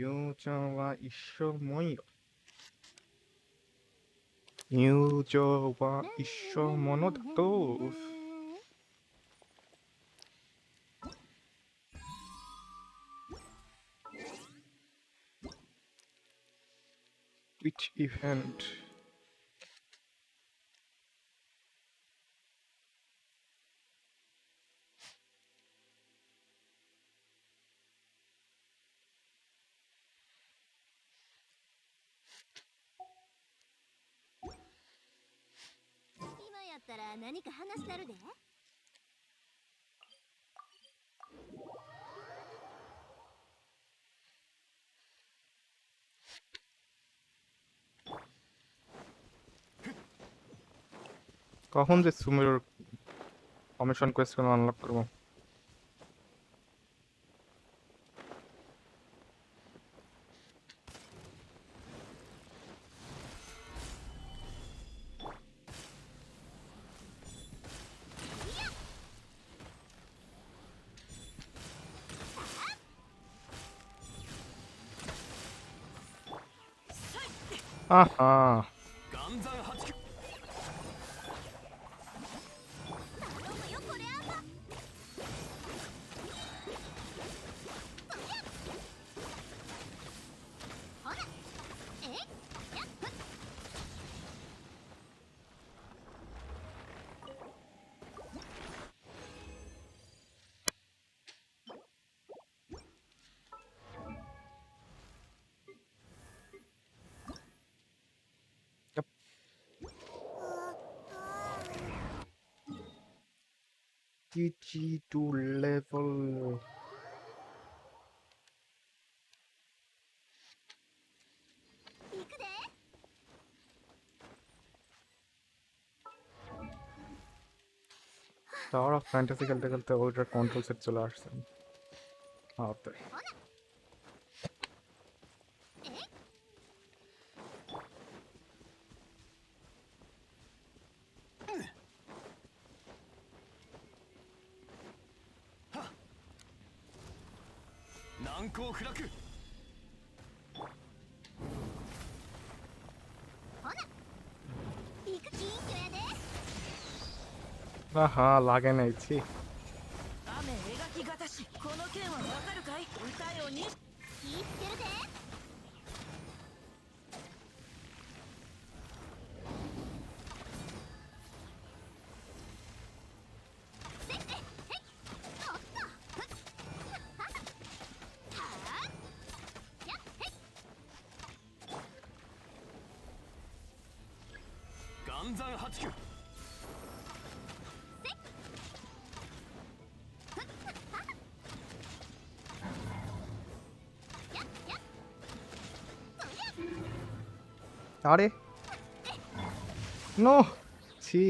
友情は一生もんよ。友情は一生ものだと。Which event? 今やったら何か話したるで。কখন যে সুমেরুর commission কোয়েস্টগুলো unlock করবো? আহা, GG2 level. Tower of fantasy খেলতে খেলতে ওইটার কন্ট্রোল সেট চলে আসছেন হাতে। আহা, লাগে নাই ছি। আরে নো, ছি।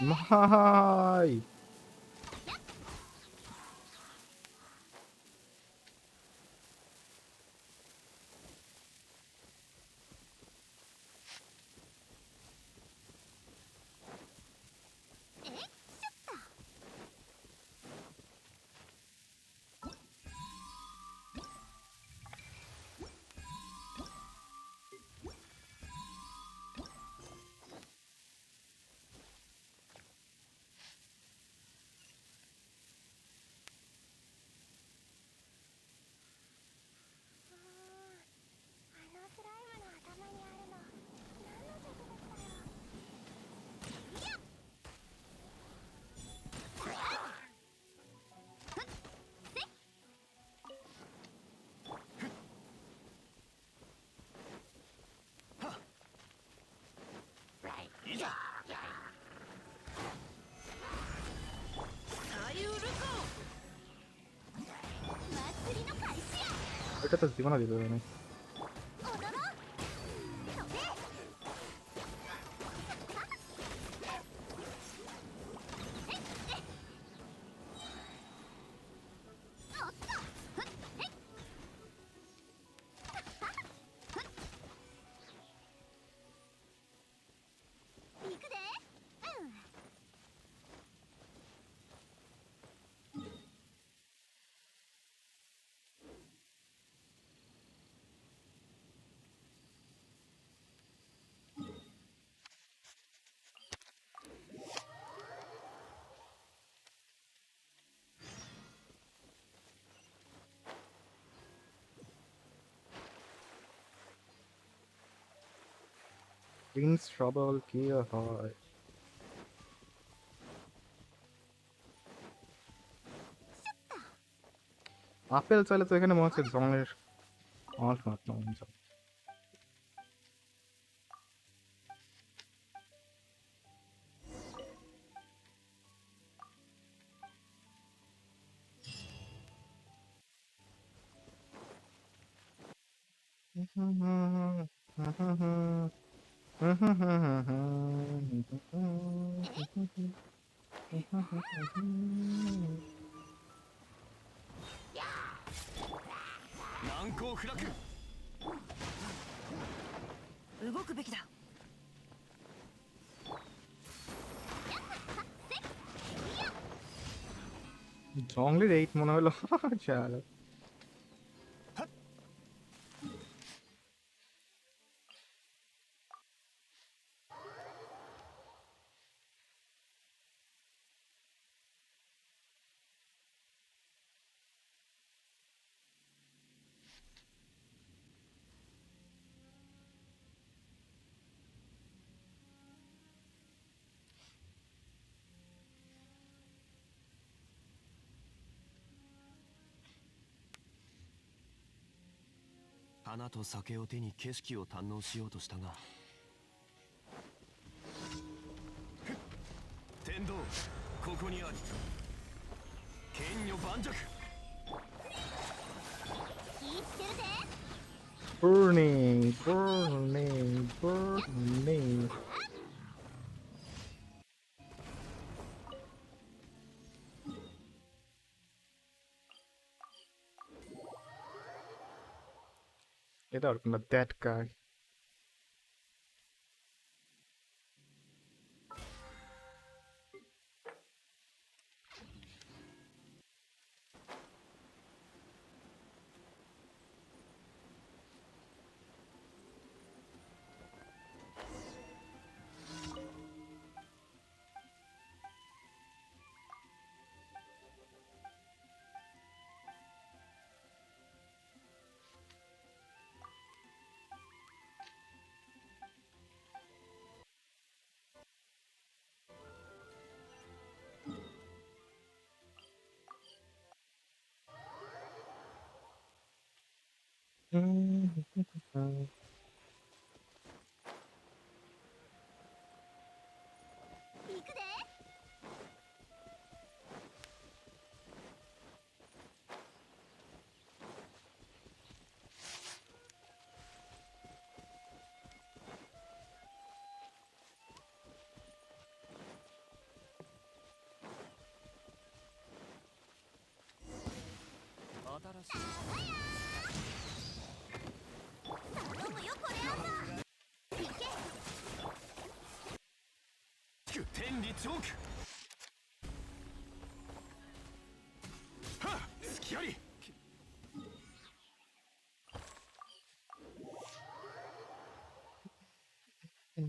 মাই এটা তো জীবনে দিতে পারে না। 踊ろう飛べ 行くでうん প্রিন্স সবল কি হয়? আপেল চাইলে তো এখানে মনে হচ্ছে জংলের অল্প মাত্র মনে হচ্ছে।動くべきだ জংলের 8 মনে হলো। চাল花と酒を手に景色を堪能しようとしたが天道ここにあり剣女盤石 気ぃつけるで burning burning burning এটা আর কোন that guy Mm-hmm. 行くで 頼むよこれあんな行け 天理チョークはっ隙あり う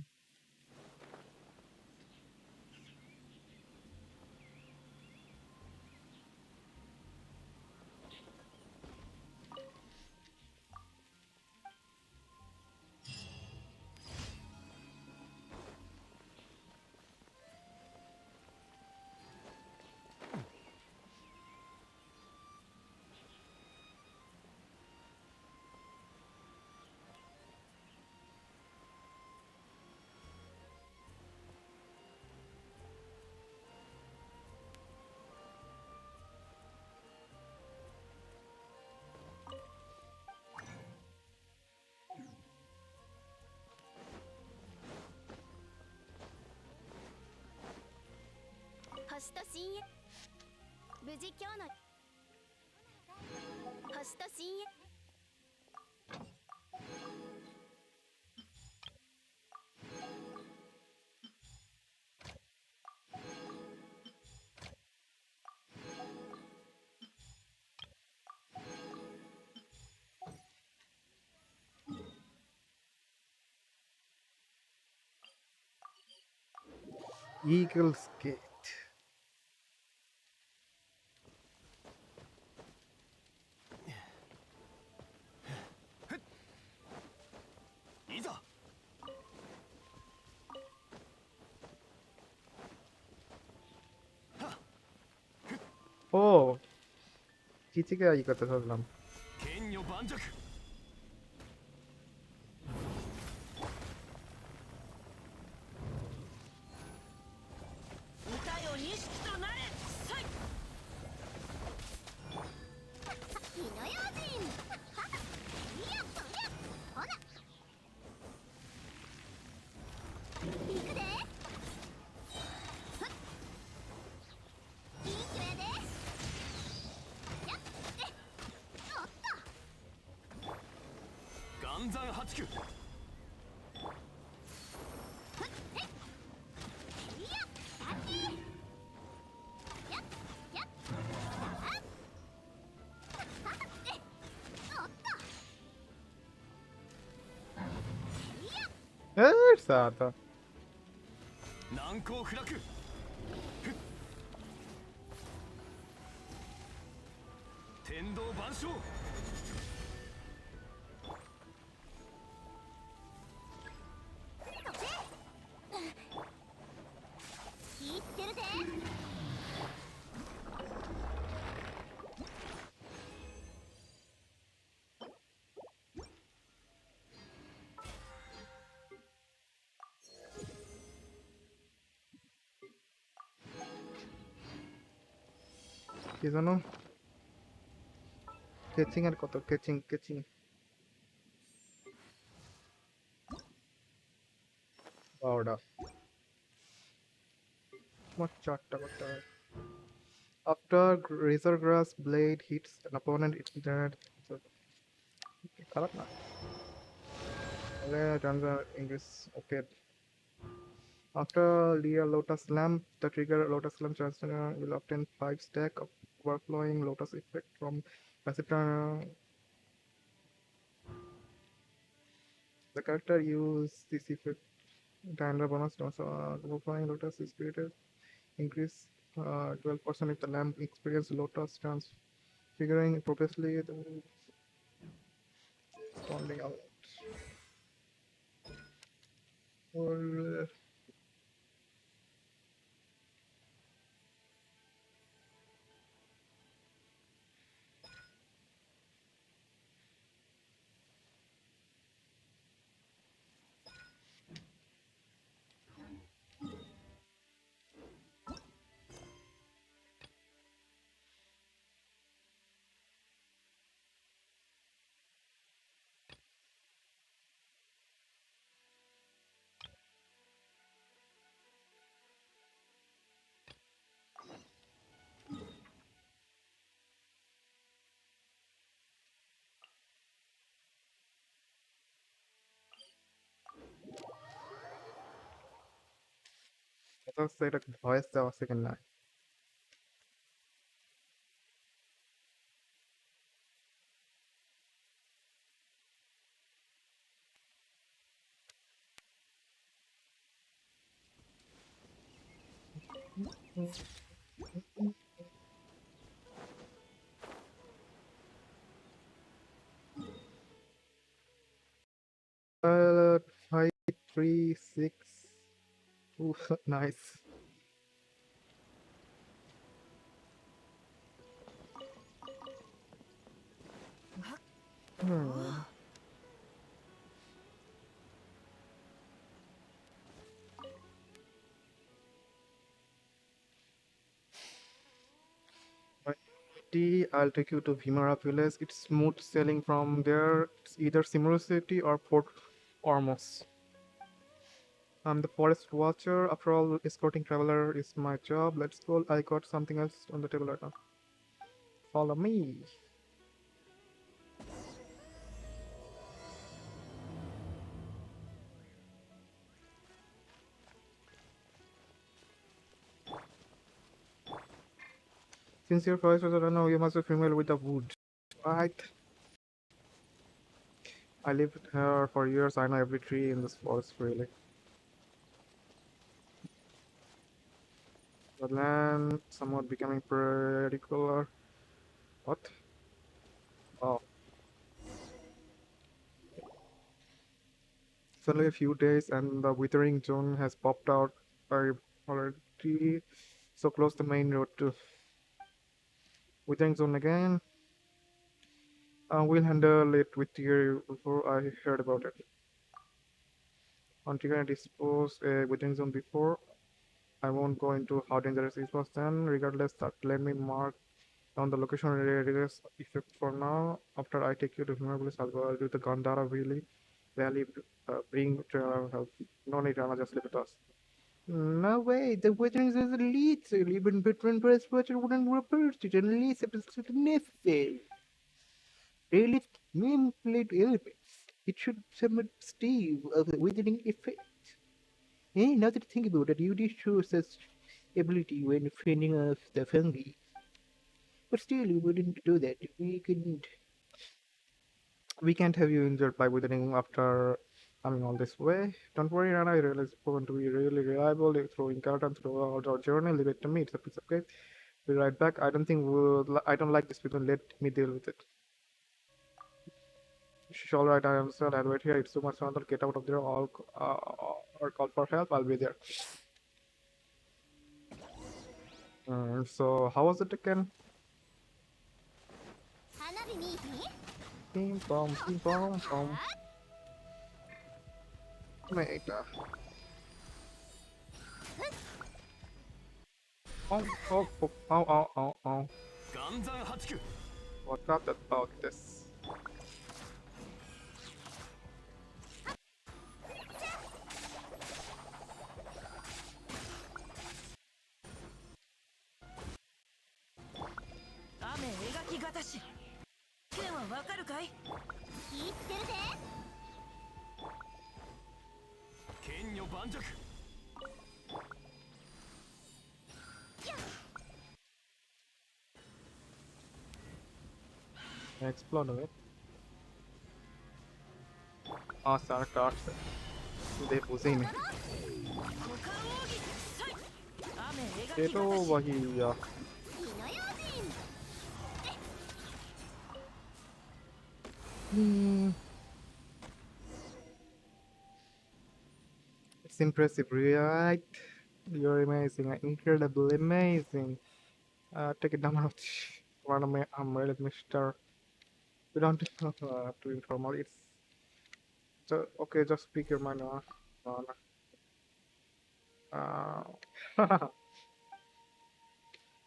星と深淵無事今日の星と深淵 Eagle's Gate. いざ ও চিচিকে ই করতে থাকলাম 剣女盤石 歌よ錦となれさい 火の用心いやそりゃほな行くでふっいい子やでやっおっと 岩山八九 ふっへっいやだってやっやっあっはっでおっといや Sata. 難攻不落 天道万象 言ってるで কি জানো কেচিং এর কত কেচিং বারোটা তোমার চারটা করতে হবে after razor grass blade hits an opponent it's dead খারাপ না তাহলে danger English okay after Leah Lotus Lamp, the trigger Lotus Lamp transfer will obtain 5 stack of overflowing Lotus effect from passive turn. The character use this effect Diana bonus also overflowing Lotus is created. Increase 12% if the lamp experience Lotus transfiguring progressively the responding out. Or এটা হচ্ছে এটা voice দেওয়া second না Pilot 536. Ooh, nice. Hmm. I'll take you to Vimara village. It's smooth sailing from there. It's either Sumeru city or Port Ormuz. I'm the forest watcher. After all, escorting traveler is my job. Let's go. I got something else on the table right now. Follow me. Since you're forest watcher, I know you must be familiar with the wood, right? I lived here for years. I know every tree in this forest, really. The land somewhat becoming particular. What? Oh, it's only a few days, and the withering zone has popped out. I already so close to main road to withering zone again. We'll handle it with you before I heard about it. Until I dispose a withering zone before, I won't go into how dangerous it was then. Regardless, that let me mark down the location radius effect for now. After I take you to Himalayas, I'll do the Gandhara Valley, bring to help. No need, Rana, just leave it us. No way, the withering is lethal. Even veteran press watcher wouldn't report it unless it is necessary. Really manipulate elements. It should somewhat stay of the withering effect. Now that I think about it, you did show such ability when fending off the fungi. But still, you wouldn't do that. We can't have you injured by withering after coming all this way. Don't worry, Rana. I realize it's proven to be really reliable. Throwing cartons throughout our journey. Leave it to me. It's a piece of cake. Be right back. I don't think we'll. I don't like this people. Let me deal with it. She's all right. I understand. I'll wait here. It's too much fun. Get out of there. Or call for help. I'll be there. So how was it again? 花火に Ping pong, ping pong, pong. Mate. Oh, oh, oh, oh, oh, oh, oh. 岩山八九 What got about this? 雨描きがたし剣はわかるかい？気ぃつけるぜ。剣女盤石 Explode it. Ah, Sarah cards. They pushing me. 股間奥義さい雨描 Get きがたし over here. 火の用心。Hmm. It's impressive, right? You're amazing, incredibly amazing. Take it down a notch. I'm really Mr. We don't to informal. It's okay. Just speak your mind. Uh,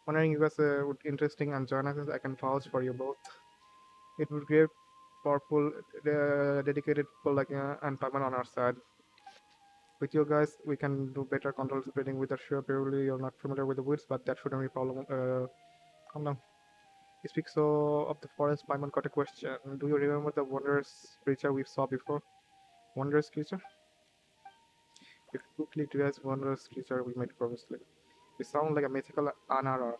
wondering you guys would interesting and join us. I can vouch for you both. It would great, powerful, dedicated people like and Paman on our side. With you guys, we can do better control spreading with the sure. Probably you're not familiar with the woods, but that shouldn't be a problem. Calm down. You speak so of the forest. Paimon got a question. Do you remember the wondrous creature we saw before? Wondrous creature? If you quickly trace wondrous creature we met previously. They sound like a mythical anara.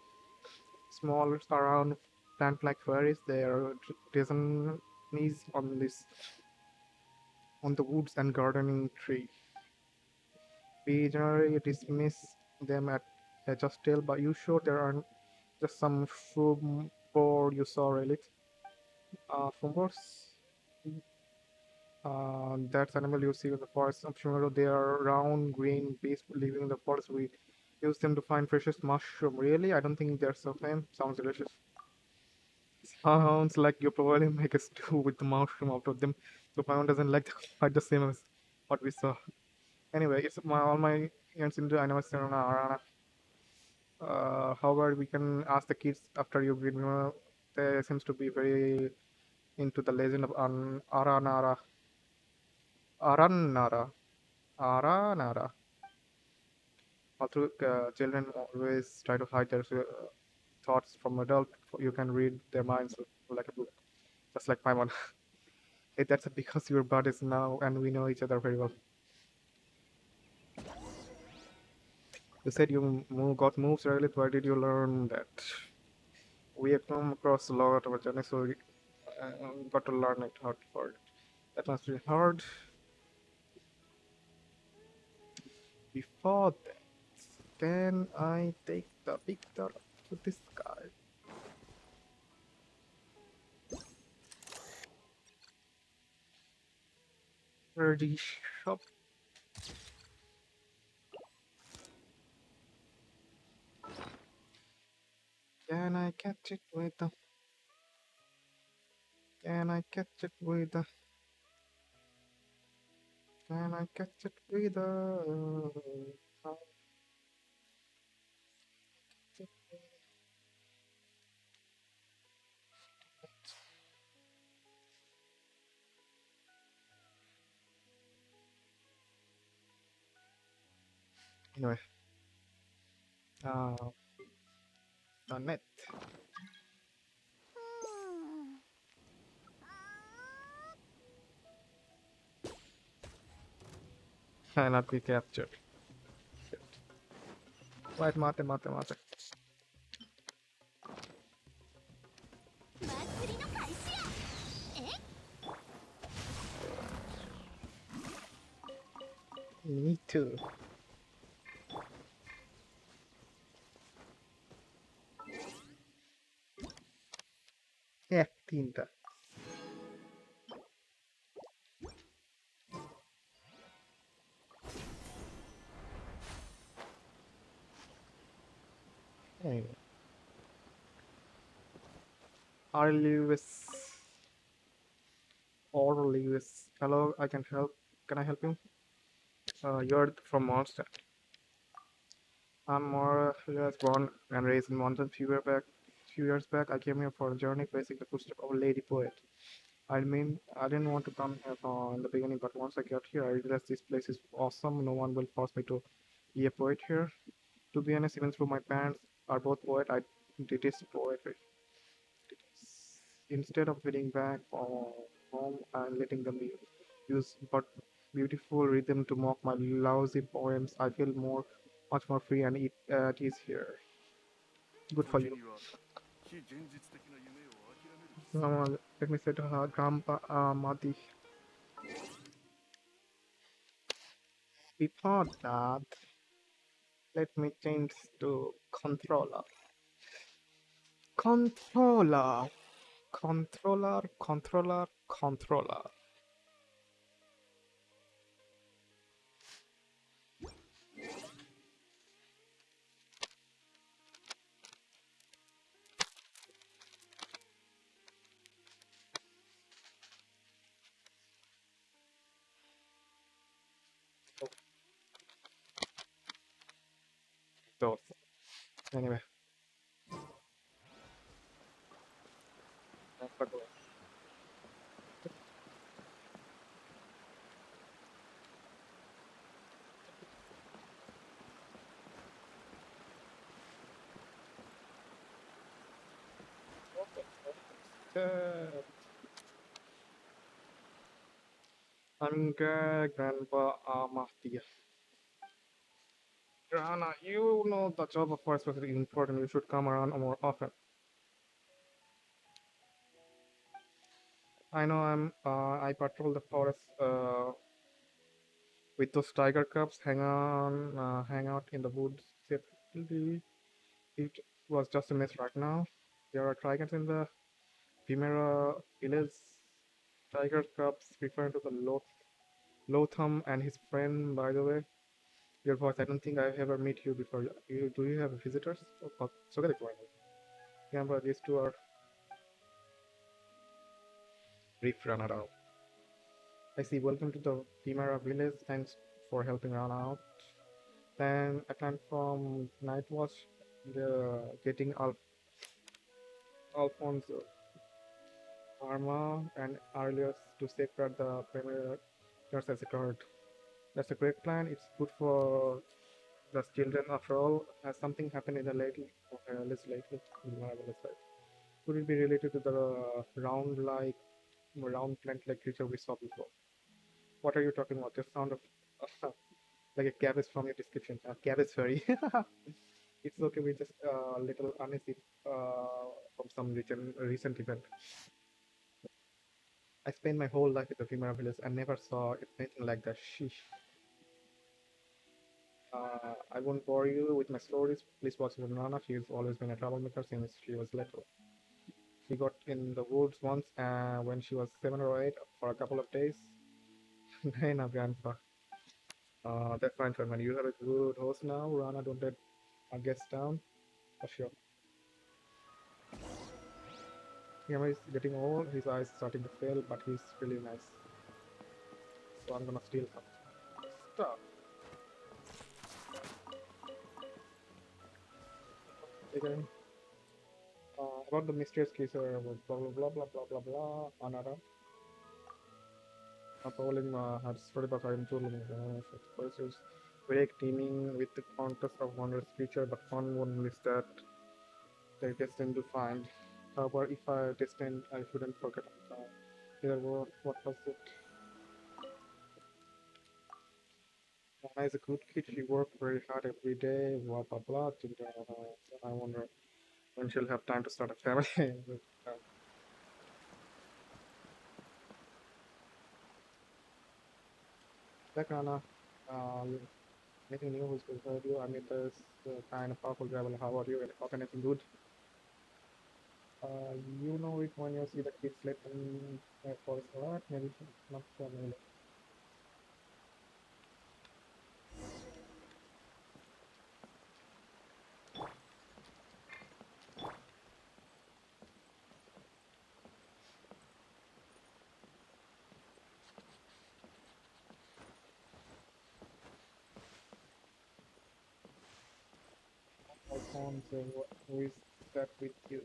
Small, around, plant-like fairies. They are knees on this on the woods and gardening tree. We generally dismiss them at just tale, but you sure there aren't just some board you saw, really? Fumbos? That's animal you see in the forest of Sumeru. They are round, green beasts living in the forest. We use them to find precious mushroom. Really? I don't think they're so fame. Sounds delicious. Sounds like you probably make a stew with the mushroom out of them. So my one doesn't like quite the same as what we saw. Anyway, it's all my ends into animal arana. However, we can ask the kids after you bring they seems to be very into the legend of Aranara. Aranara. Ara Nara. Although children always try to hide their thoughts from adults, you can read their minds like a book, just like Paimon. Hey, that's because your blood is now, and we know each other very well. You said you got moves early. Where did you learn that? We have come across a lot of our journey, so we got to learn it hard for it. That must be hard. Before that, can I take the picture to this guy? Ready shop. Can I catch it with the? Can I catch it with the? Can I catch it with the? Anyway, uh, the net cannot be captured. Shit. Wait, mate. 祭りの開始や。え Me too. Yeah, tinta. Anyway, R. Lewis. Or Lewis. Hello, I can help. Can I help you? You're from Monster. I'm more or less born and raised in London. Few years back, I came here for a journey facing the footsteps of a lady poet. I mean, I didn't want to come here in the beginning, but once I got here, I realized this place is awesome. No one will force me to be a poet here. To be honest, even though my parents are both poet, I detest poetry. Instead of heading back home and letting them use but beautiful rhythm to mock my lousy poems, I feel much more free and at ease here. Good for you. 時には非現実的な夢を諦める必要 Let me say to her, Grandpa Madi. Before that, let me change to controller. Controller. Controller. Those. Anyway, that's the goal. Okay. I'm Grandpa Mahdi. Rana, you know the job of forest specialty is important. You should come around more often. I know I patrol the forest with those tiger cubs. Hang out in the woods. Safely. It was just a mess right now. There are tigers in the Vimera village. Tiger cubs referring to the Lotham and his friend, by the way. Your voice, I don't think I've ever met you before. Do you have visitors? Oh, so get it going. Yeah, but these two are Riff Run. I see. Welcome to the Vimera village. Thanks for helping Rana out. Then I plan from Night Watch, getting Alfonso Arma and Aurelius to safeguard the premier as a guard. That's a great plan. It's good for the children after all. Has something happened in the lately, at least lately, in Marvelous side? Could it be related to the round plant-like creature we saw before? What are you talking about? The sound of like a cabbage from your description. Cabbage, sorry. It's okay. We just little uneasy from some recent event. I spent my whole life in the female village and never saw anything like that. Sheesh. I won't bore you with my stories. Please watch Nana. She's always been a troublemaker since she was little. She got in the woods once when she was 7 or 8 for a couple of days. Naina, grandpa. That's fine, Sharman. You have a good host now. Rana, don't let our guests down. For sure. Yama is getting old. His eyes starting to fail, but he's really nice. So I'm gonna steal some stuff. Okay. About the mysterious creature, blah blah blah blah blah blah blah. Another. Pauline had studied about I'm told is very teeming with the countess of wondrous creature, but one won't miss that they're destined to find. However, if I destined, I shouldn't forget either what was it. Anna is a good kid. She worked very hard every day. Blah blah blah. And, I wonder when she'll have time to start a family. Like Anna, anything new who's good for you? I mean, this kind of powerful travel. How are you? How can anything good? You know it when you see the kids let them forest a lot. Maybe not so many. Alphonse, who is that with you?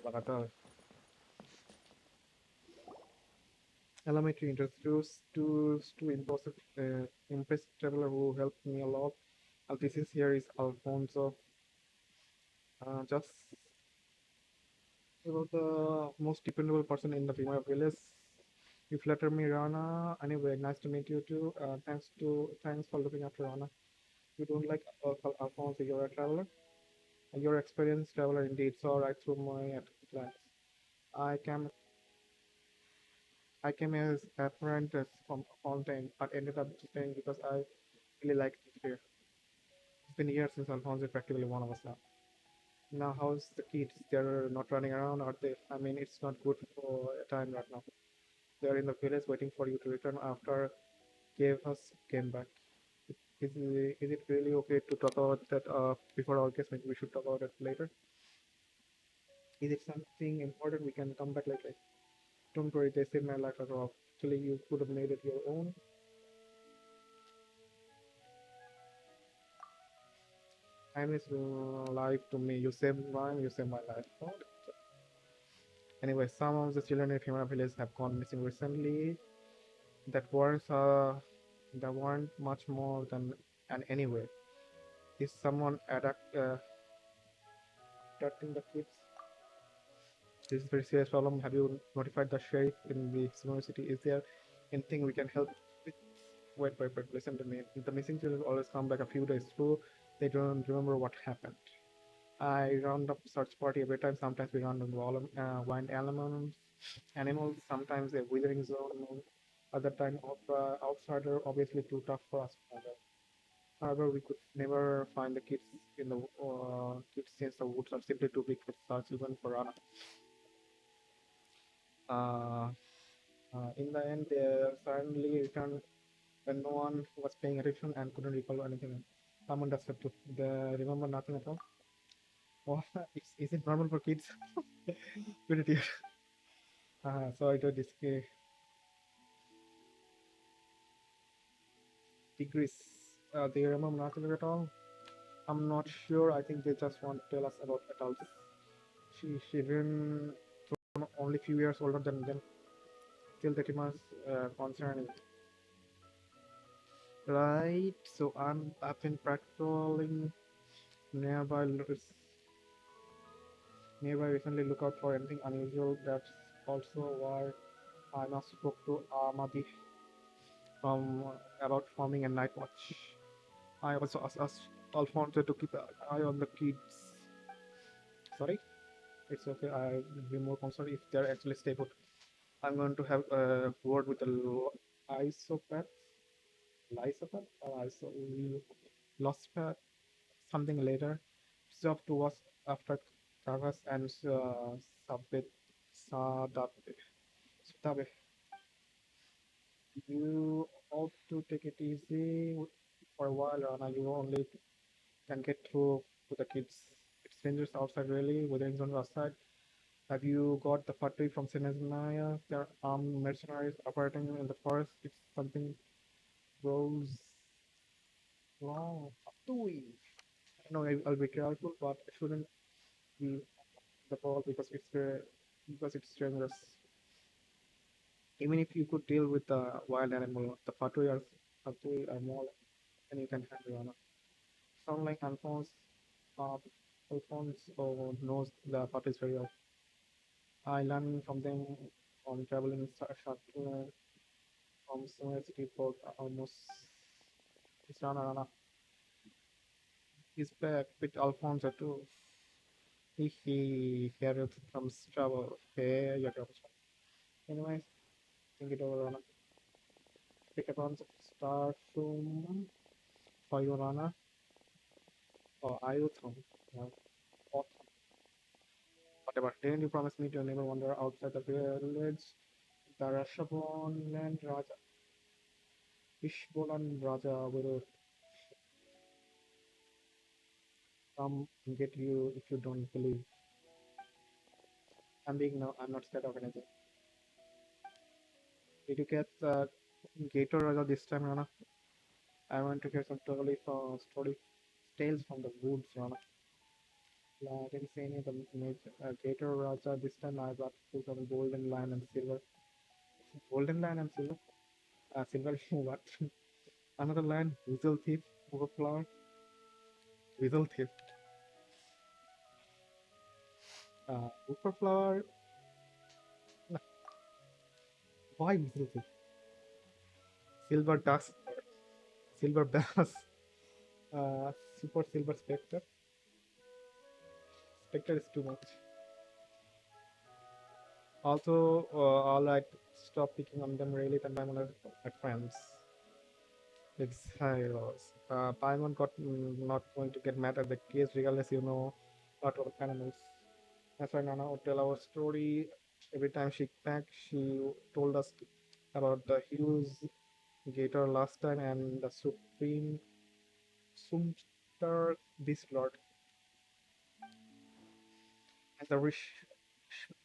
Bagata. Allow me to introduce two impressive traveler who helped me a lot. This is here is Alfonso. Just about the most dependable person in the Vimaya village. You flatter me, Rana. Anyway, nice to meet you too. Thanks for looking after Rana. You don't like Alfonso, you're a traveler? You're experienced traveler indeed, so right through my plans. I came I came as apprentice from Fontaine, but ended up staying because I really liked it here. It's been years since Alfonso is practically one of us now. Now, how's the kids? They're not running around, are they? I mean, it's not good for a time right now. They're in the village waiting for you to return after gave us came back. Is it really okay to talk about that before our guest? Maybe we should talk about it later. Is it something important? We can come back later. Don't worry, they saved my life at all. Actually, you could have made it your own. Time is life to me. You saved mine, you saved my life. Oh. Anyway, some of the children in Himara village have gone missing recently. That warrants that warrant much more than an anyway. Is someone abducting the kids? This is a very serious problem. Have you notified the sheriff in the Sumeru city? Is there anything we can help with? Wait. Listen to me. The missing children always come back a few days through. They don't remember what happened. I round up search party every time. Sometimes we run into wild animals. Sometimes a withering zone. Other time, outsider. Obviously, too tough for us. However, we could never find the kids since the woods are simply too big for such even for Rana. Uh, in the end, they suddenly returned when no one was paying attention and couldn't recall anything. Someone does have to they remember nothing at all. Oh, is it normal for kids? Pretty dear. Sorry to decrease. They remember nothing at all. I'm not sure. I think they just want to tell us about adults. She even only few years older than them. Still that much concerning. Right. So I've been patrolling nearby nearby recently. Look out for anything unusual. That's also why I now spoke to Ahmadi from about farming and night watch. I also asked Alfonso to keep an eye on the kids. Sorry, it's okay. I'll be more concerned if they're actually stay put. I'm going to have a word with the isopath, lysopath, or lospath, something later. Job to was after Kavas and Sabit Sadabe. Sadabe. You ought to take it easy for a while, Rana. You only can get through to the kids. It's dangerous outside, really. Weathering zone outside. Have you got the fatui from Sinazanaya? There are armed mercenaries operating in the forest. If something goes wrong, fatui. I know I'll be careful, but I shouldn't be the ball because it's dangerous. Even if you could deal with the wild animal, the fatui are more than you can handle. Rana. Sound like uh, Alphonse knows the fatui very well. I learned from them on traveling shuttle from Sumeru city port almost. It's Rana. He's back with Alfonso too. He heard from travel. Hey, your trouble. Anyways, think it over, Rana. Pick up on star soon for you, Rana. Or I will come. Or whatever. Didn't you promise me to never wander outside the village? The Rashabon land Raja. Ishbolan Raja will come and get you if you don't believe. I'm not scared of anything. Did you get the Gator Raja this time, Rana? I want to hear some story tales from the woods, Rana. I didn't see any of the major Gator Raja this time. I brought food of golden lion and silver. Golden lion and silver? Silver what? Another lion? Weasel thief? Overflower? Weasel thief. Overflower? No, why weasel thief? Silver dust? Silver bass? Super silver spectre? Spectre is too much. Also, all right, stop picking on them really, then I'm at friends. Exiles. Paimon got not going to get mad at the case regardless, not all animals. That's why Nana would tell our story. Every time she back, she told us about the huge gator last time and the supreme Sumter Beast Lord and the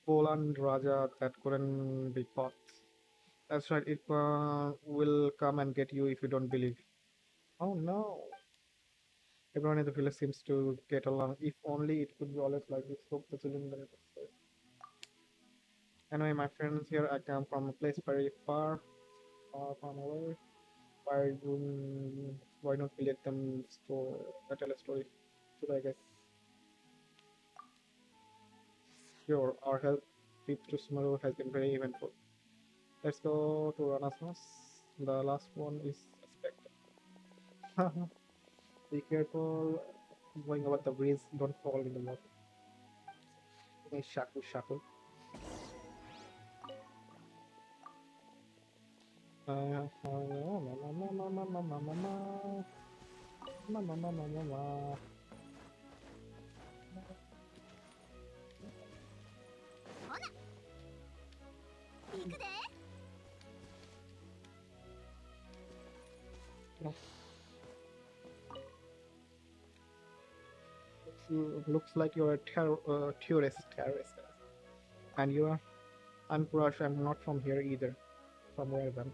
Poland Raja that couldn't be caught. That's right, it will come and get you if you don't believe. Oh no. Everyone in the village seems to get along. If only it could be always like this. Hope the children benefit. Anyway, my friends here, I come from a place very far away. Why not we let them tell a story? Should I guess? Sure, our help trip to Sumeru has been very eventful. Let's go to Rana's house. The last one is expected. Be careful going over the bridge. Don't fall in the water. Nice shackle. Looks like you're a tourist. And you are? I'm Kurash, I'm not from here either. From where then?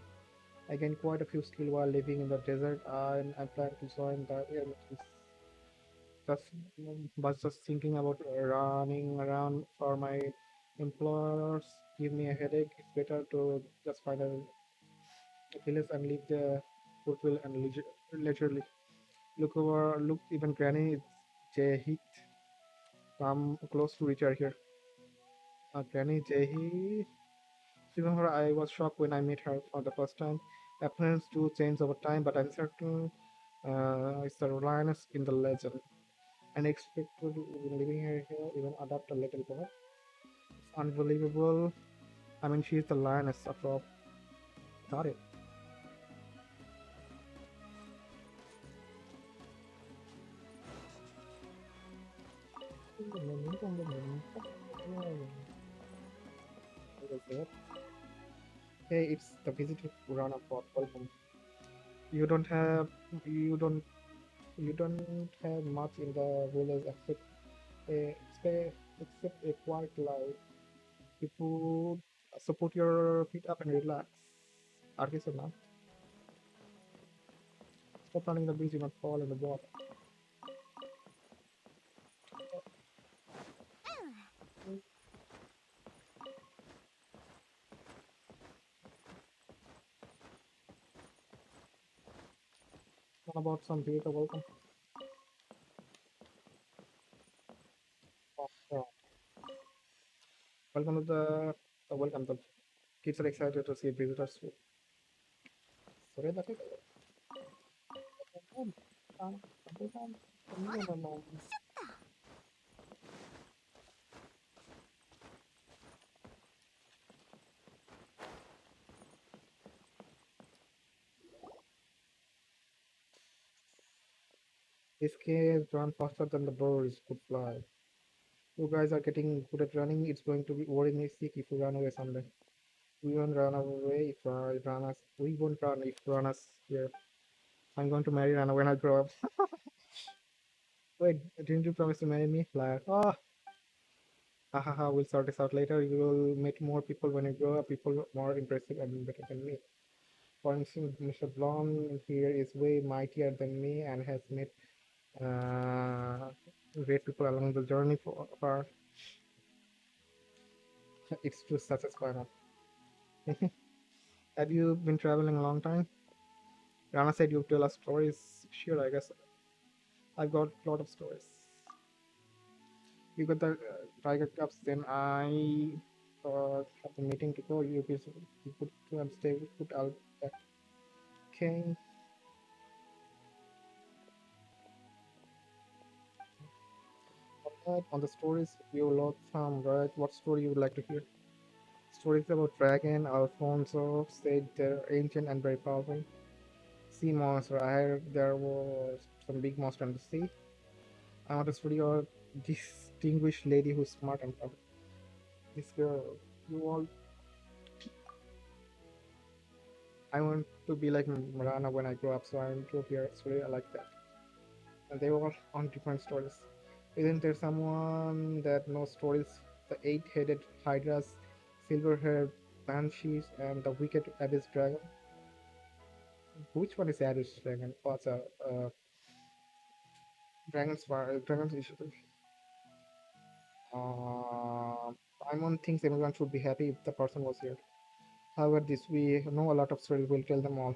I gained quite a few skill while living in the desert and I plan to join the air missions. Just was just thinking about running around for my employers give me a headache. It's better to just find a village and leave the foothill and leisurely. Look over, look, even Granny is Jehit. Come close to Richard here. Granny Jehi. Remember, I was shocked when I met her for the first time. Appearance do change over time, but I'm certain it's the lioness in the legend. And expected living here even adapt a little bit. It's unbelievable. I mean, she's the lioness after all. Got it. What was that? Hey, it's the visitor Purana pod. Welcome. You don't have you don't you don't have much in the village except a quiet life. You put so put your feet up and relax. Artist or not. Stop running the beach, you not fall in the water. What about some theater? Welcome. Yeah. Welcome to welcome. The kids are excited to see visitors. Sorry, that is. This case run faster than the birds could fly. You guys are getting good at running. It's going to be worry me sick if you run away someday. We won't run away if run us. We won't run if run us here. I'm going to marry Rana when I grow up. Wait, didn't you promise to marry me? Like, ah, ha ha ha. We'll sort this out later. You will meet more people when you grow up. People more impressive and better than me. For instance, Mr. Blonde here is way mightier than me and has met uh, great people along the journey for it's too satisfying. Have you been traveling a long time? Rana said you tell us stories. Sure, I guess I've got a lot of stories. You got the Tiger Cups, then I have the meeting to go. You put and stay put out back. Okay. Alright, on the stories, you lot some right? What story you would like to hear? Stories about dragon, Alfonso, said they're ancient and very powerful. Sea monster, I heard there was some big monster in the sea. I want a story of distinguished lady who's smart and clever. This girl, you all, I want to be like Marana when I grow up, so I want to hear a story like that. And they were all on different stories. Isn't there someone that knows stories? The eight-headed hydras, silver-haired banshees, and the wicked abyss dragon. Which one is the abyss dragon? Oh, it's a dragon's issue. Simon thinks everyone should be happy if the person was here. However, this we know a lot of stories. We'll tell them all.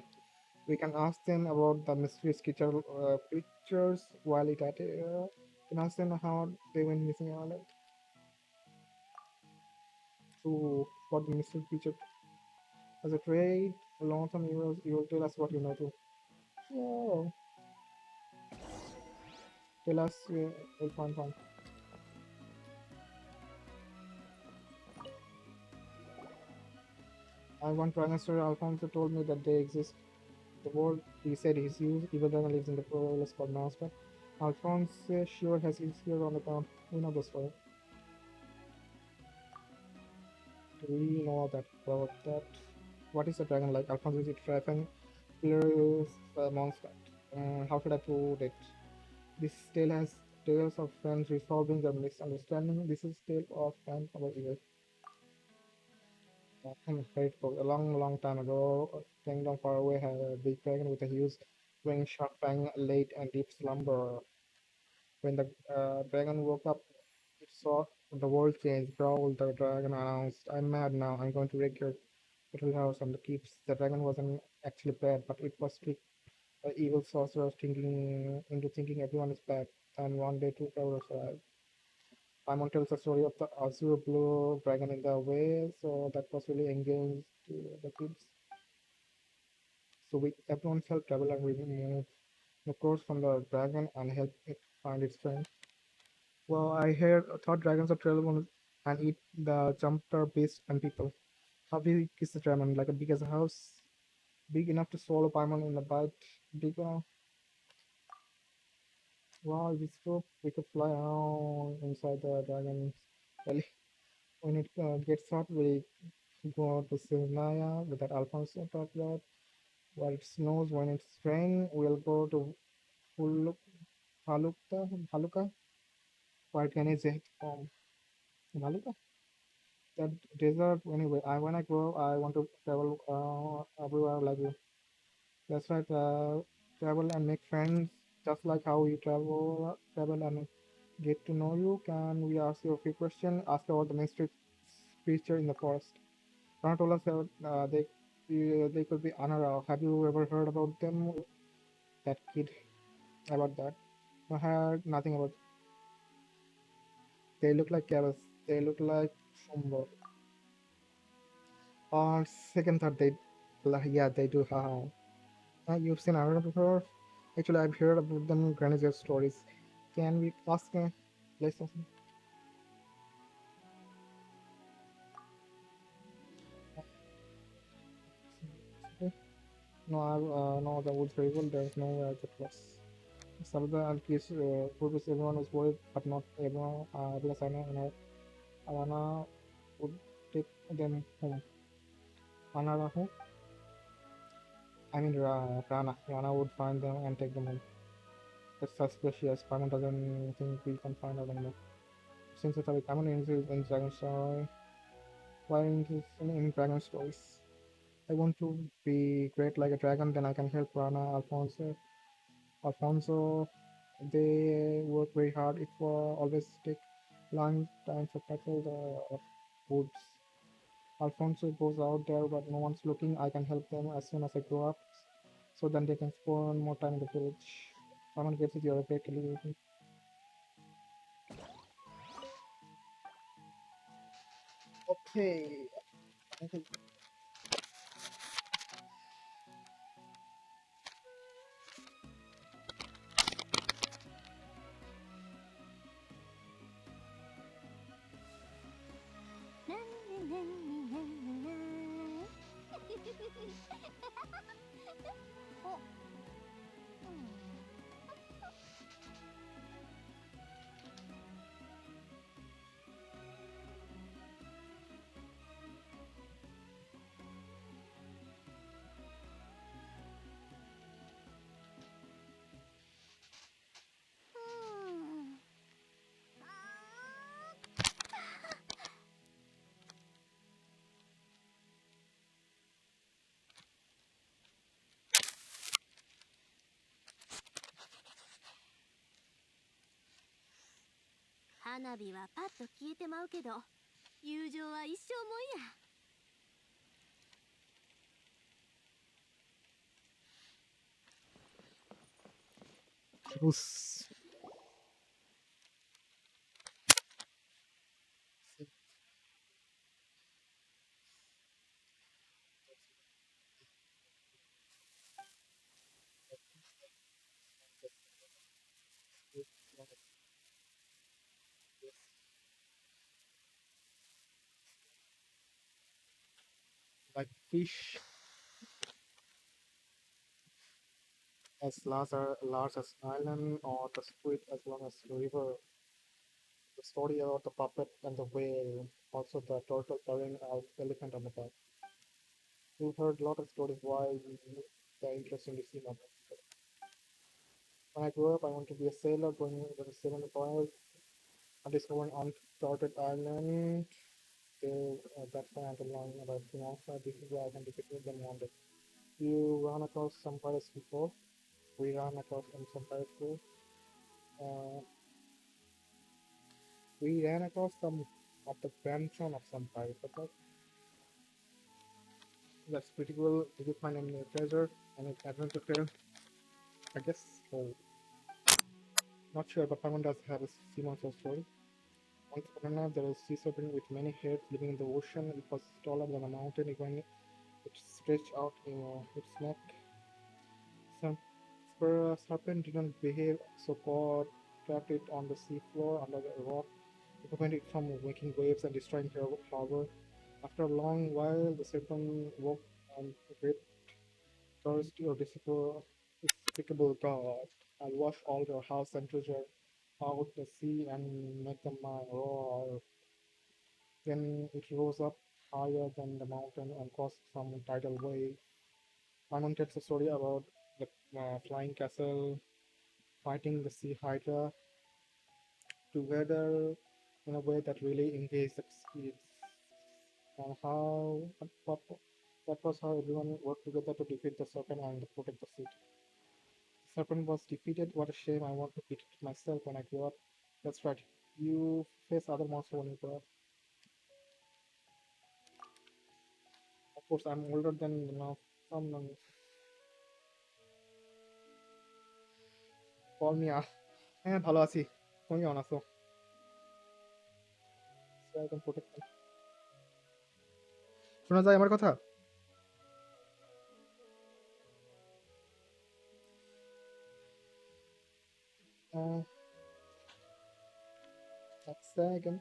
We can ask them about the mysterious creatures while it at can ask them how they went missing on it. To what the mystery creature as a trade, a long-term you will tell us what you know too. So tell us, we'll find one. I one dragon story. Alfonso told me that they exist. The word he said he's used. Evil dragon lives in the forest called Master. Alphonse sure has his here on the ground. We know the story. We know that about that. What is a dragon like? Alphonse is it terrifying? Hilarious monster. How should I put it? This tale has tales of friends resolving their misunderstanding. This is tale of friends about evil. Very cool. A long, long time ago, a kingdom far away had a big dragon with a huge winged shark fang, late and deep slumber. When the dragon woke up, it saw the world change. Growled, the dragon announced, I'm mad now. I'm going to wreck your little house and the keeps. The dragon wasn't actually bad, but it was tricked by evil sorcerers thinking into thinking everyone is bad. And one day, two travelers arrived. Paimon tells the story of the Azure Blue dragon in the way, so that was really engaged to the kids. So with everyone's help, traveler removed the crows from the dragon and help it find its friend. Well, thought dragons are terrible and eat the jumper beasts and people. How big is the dragon? Like a big as a house? Big enough to swallow Paimon in a bite? Big enough? Wow, if it's true, we could fly around inside the dragon's belly. When it gets hot, we go to Sinaya with that Alfonso talked about. Where it snows when it's rain, we'll go to Hulu- Haluka, where can I say from Haluka? That desert anyway. When I grow up, I want to travel everywhere like you. That's right. Travel and make friends, just like how you travel and get to know you. Can we ask you a few questions? Ask about the mystery creature in the forest. Rana told us that they could be Anara. Have you ever heard about them? That kid about that. I heard nothing about. They look like Cavs. They look like Shumbo. On second thought, yeah, they do. Haha. You've seen Anara before? Actually, I've heard about them Granizer's stories. Can we ask let's ask No, no, the woods very well. There's nowhere to cross. Sabda and Kish, Purvis, everyone was worried, but not everyone. Because I know, Alana would take them home. Anara who? I mean, Rana. Rana would find them and take them home. That's suspicious. Paimon doesn't think we can find out anymore. Since it's like Paimon is in Dragon Story, why is in Dragon Stories? I want to be great like a dragon, then I can help Rana, Alfonso, they work very hard. It will always take long time to tackle the woods. Alfonso goes out there, but no one's looking. I can help them as soon as I grow up, so then they can spend more time in the village. Someone gets it, you're a great television. Okay, I think Bruce. Like fish large as island or the squid as long as the river. The story about the puppet and the whale, also the turtle carrying out elephant on the back. We've heard a lot of stories why the interesting to see them. When I grow up, I want to be a sailor going into the 75 and discovering uncharted island. That's why I'm learning about Pinasa. This is where I can defeat them one day. You run across some pirates before. We ran across some pirates too. We ran across some of the grandson of some pirate. But that's pretty cool. Did you find any treasure? Any adventure trail? I guess so. Not sure, but Paimon does have a sea monster story. Once upon a time, there was a sea serpent with many heads living in the ocean. It was taller than a mountain, even it stretched out its neck. Some serpent didn't behave, so God trapped it on the seafloor under the rock to prevent it from making waves and destroying her harbor. After a long while, the serpent woke and gripped thirsty or despicable God. I'll wash all your house and treasure out the sea and make them mine. Roar. Then it rose up higher than the mountain and caused some tidal wave. Simon tells a story about the flying castle fighting the sea hydra together in a way that really engaged the kids, and how what, that was how everyone worked together to defeat the serpent and protect the city. The serpent was defeated. What a shame! I want to beat it myself when I grow up. That's right. You face other monsters when you grow up. Of course, I'm older than enough. Someone call me. হ্যাঁ ভালো আছি তুমি কেমন আছো So I can protect them. শোনা যায় আমার কথা uh, এক সেকেন্ড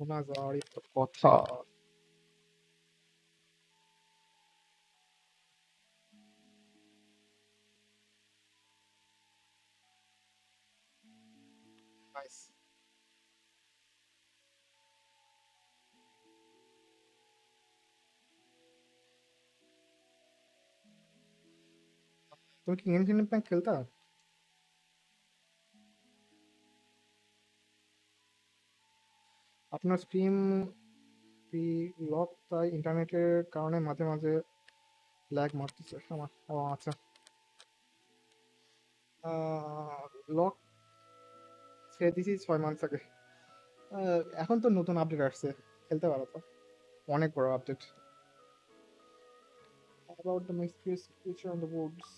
শোনা যাওয়ারই তো কথা নাইস তুমি কি গেমস ইম্প্যাক্ট খেলতা আপনার স্ট্রিম কি লক তাই ইন্টারনেটের কারণে মাঝে মাঝে ল্যাগ মারতেছে আমার ও আচ্ছা লক ছেড়ে দিয়েছি 6 মাস আগে এখন তো নতুন আপডেট আসছে খেলতে পারো তো অনেক বড় update about the mysterious creature in the woods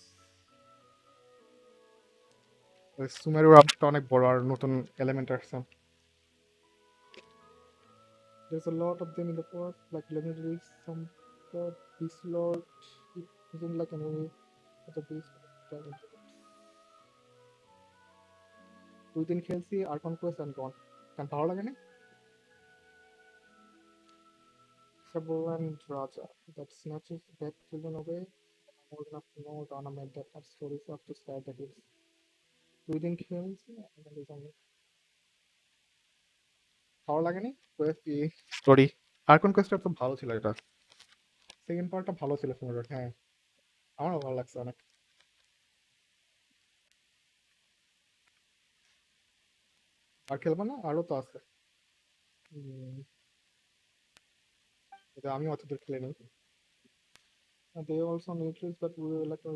সুমেরুর আপডেটটা অনেক বড় আর নতুন এলিমেন্ট আসছে there's a lot of them in the forest like legendaries some god beast lord it isn't like an enemy but the beast dragon দুই দিন খেলছি আর conquest and গন কেন ভালো লাগে না Shaboland Raja that snatches dead children away. I'm old enough to know Donna made that have stories up to scare the kids. দুই দিন খেলছি ভালো লাগেনি কোয়েস্ট স্টোরি আর্কন কোয়েস্টটা তো ভালো ছিল এটা সেকেন্ড পার্টটা ভালো ছিল সুন্দর হ্যাঁ আমারও ভালো লাগছে অনেক আর খেলবো না আরো তো আছে এটা আমি অত দূর খেলে নিই they also nutrients that we like a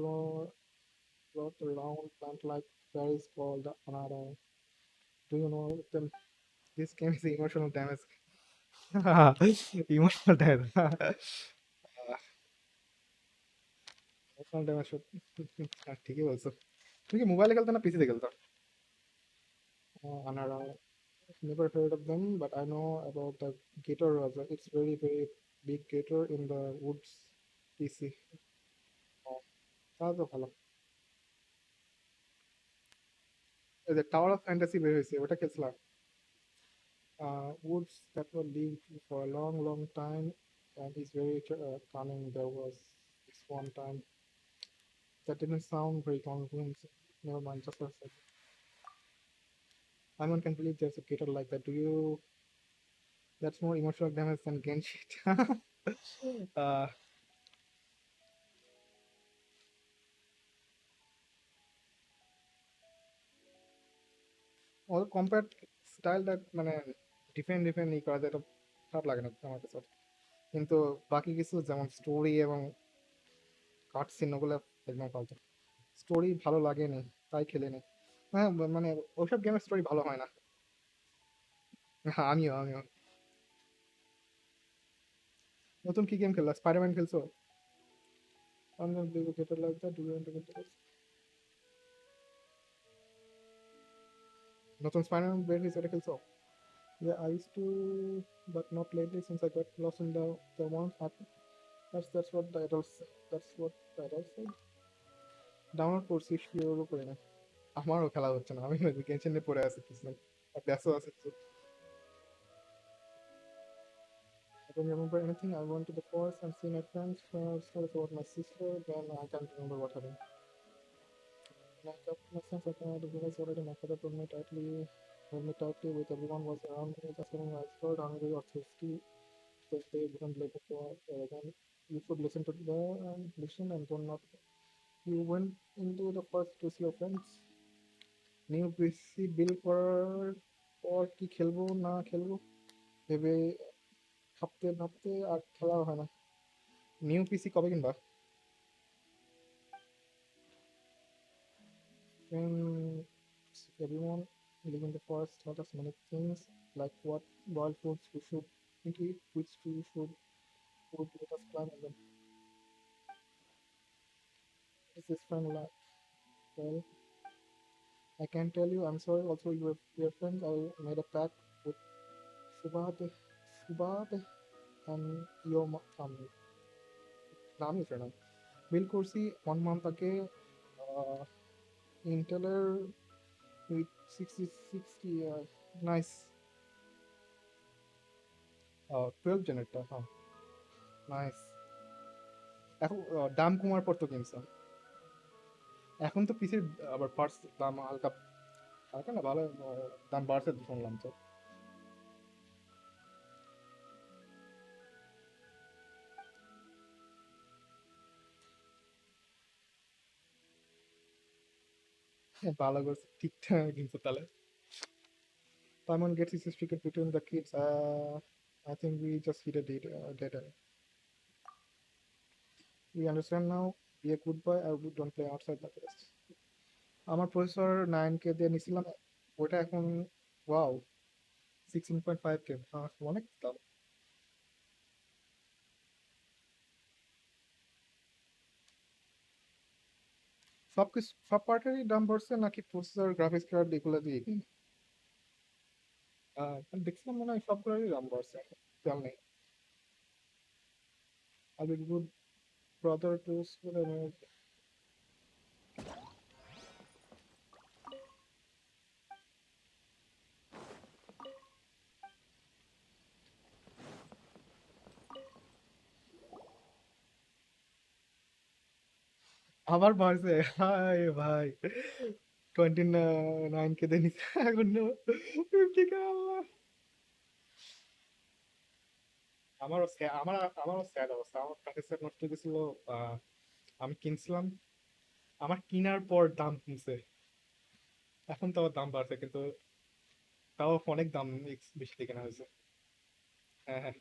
lot around plant like berries called another do you know them this game is emotional damage emotional damage emotional damage ঠিকই বলছো তুমি কি মোবাইলে খেলতো না পিসিতে খেলতো আনারা never heard of them but I know about the gator raja it's very big gator in the woods PC তাহলে তো ভালো এই যে টাওয়ার অফ ফ্যান্টাসি বের হয়েছে ওটা খেলছিলাম woods that were lived for a long time and is very cunning. There was this one time that didn't sound very convincing. Never mind, just a second. I can't believe there's a gator like that. Do you? That's more emotional damage than Genshin. uh, all combat স্টাইলটা মানে different different ই করা যায়, এটা খারাপ লাগে না আমার কাছে। কিন্তু বাকি কিছু যেমন স্টোরি এবং কাট সিন ওগুলো একদম ফালতু। স্টোরি ভালো লাগেনি তাই খেলিনি। হ্যাঁ মানে ওইসব গেমের স্টোরি ভালো হয় না। হ্যাঁ, আমিও নতুন কি গেম খেললা? স্পাইডারম্যান খেলছো? নতুন স্পাইডারম্যান বের হয়েছে, এটা খেলছো? Yeah, I used to, but not lately since I got lost in the one. That's what the adults say. That's what the adults said. Download করছি, শিওরও করি না। আমারও খেলা হচ্ছে না, আমি গেমস নিয়ে পড়ে আছি কিছু, আর ব্যস্ত আছি কিছু। I don't remember anything. I went to the forest and see my friends, stories about my sister, then I can't remember what happened. When I got to my sense, I came out of the village already. My father held me tightly with everyone was around me, just when I felt hungry or thirsty. Just they wouldn't let it go. Then you should listen to the listen and don't not. You went into the forest to see your friends. New PC build করার পর কি খেলবো না খেলবো ভেবে ভাবতে ভাবতে আর খেলা হয় না। নিউ পিসি কবে কিনবা? When everyone living in the forest taught us many things, like what wild foods we should eat, which tree would let us climb, and then is this friend like? Well, I can tell you, I'm sorry. Also, your friends. I made a pact with Subhate, Subhate, and your family. নাম is না বিল করছি 1 month আগে, ইন্টেলের with 60 nice 12 generator, হ্যাঁ nice. এখন দাম কমার পর তো কিনছিলাম, এখন তো পিসির আবার পার্টস দাম হালকা হালকা না ভালো, দাম বাড়ছে তো শুনলাম তো। ভালো করছে, ঠিকঠাক কিনছো তাহলে। Simon gets his ticket between the kids. I think we just hit a dead end. We understand now. Be a good boy. I don't play outside the rest. আমার প্রসেসর 9K দিয়ে নিছিলাম, ওটা এখন ওয়াও 16.5K, অনেক দাম। সব কিছু সব পার্টেরই দাম বাড়ছে নাকি প্রসেসর গ্রাফিক্স কার্ড এগুলো দিয়ে? দেখছিলাম মনে হয় সবগুলোরই দাম বাড়ছে, খেয়াল নেই। I'll be good brother to school. আবার বাড়ছে, হাই ভাই 29K দিয়ে নিচ্ছে এখন 50K। আমারও স্যাড অবস্থা, আমার প্রফেসর নষ্ট গেছিল। আমি কিনছিলাম, আমার কিনার পর দাম কমছে, এখন তো আবার দাম বাড়ছে, কিন্তু তাও অনেক দাম বেশি দিয়ে কেনা হয়েছে। হ্যাঁ হ্যাঁ,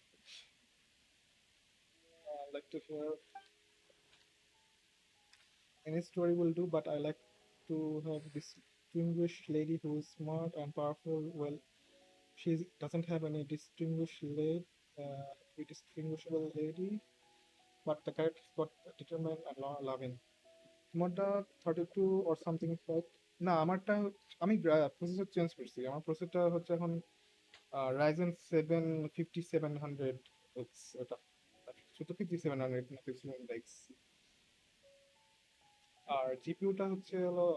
like to hear any story will do, but I like to have this distinguished lady who is smart and powerful. Well, she doesn't have any distinguishable lady, but the character got determined and loving. তোমারটা 32 or something like? না আমারটা, আমি processor change করছি, আমার প্রসেসরটা হচ্ছে এখন Ryzen 7 5700 ওটা, শুধু 5700 না 5700X। আর জিপিউটা হচ্ছে হলো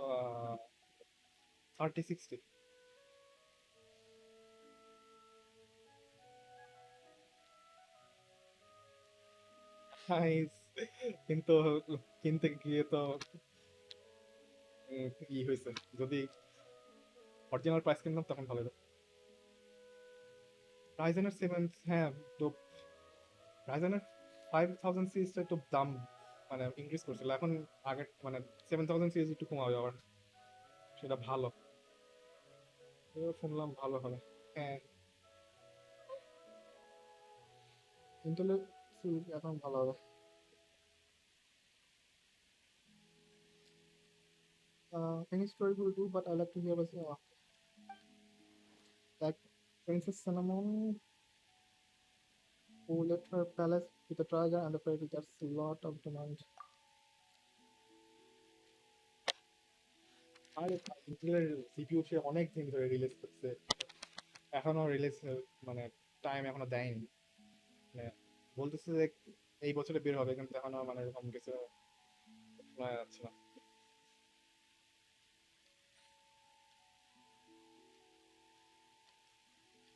3060। নাইস, কিন্তু কিনতে গিয়ে তো ই হয়েছে, যদি অরিজিনাল প্রাইস কিনতাম তখন ভালো হতো। রাইজেনের 7, হ্যাঁ তো রাইজেনের 5000 সিরিজটা একটু দাম মানে ইনক্রিজ করছিল, এখন আগের মানে 7000 সিরিজ একটু কমাবে আবার, সেটা ভালো। এবার শুনলাম ভালো হবে। হ্যাঁ, ইন্টেলের এখন ভালো হবে। Any story will do, but I like to hear about like Princess Cinnamon who left her palace with a dragon and the fairy. That's a lot of demand. আর ইন্টেলের সিপিইউ সে অনেক দিন ধরে রিলিজ করছে, এখনো রিলিজ মানে time এখনো দেয়নি। মানে বলতেছে যে এই বছরে বের হবে, কিন্তু এখনো মানে এরকম কিছু শোনা যাচ্ছে না।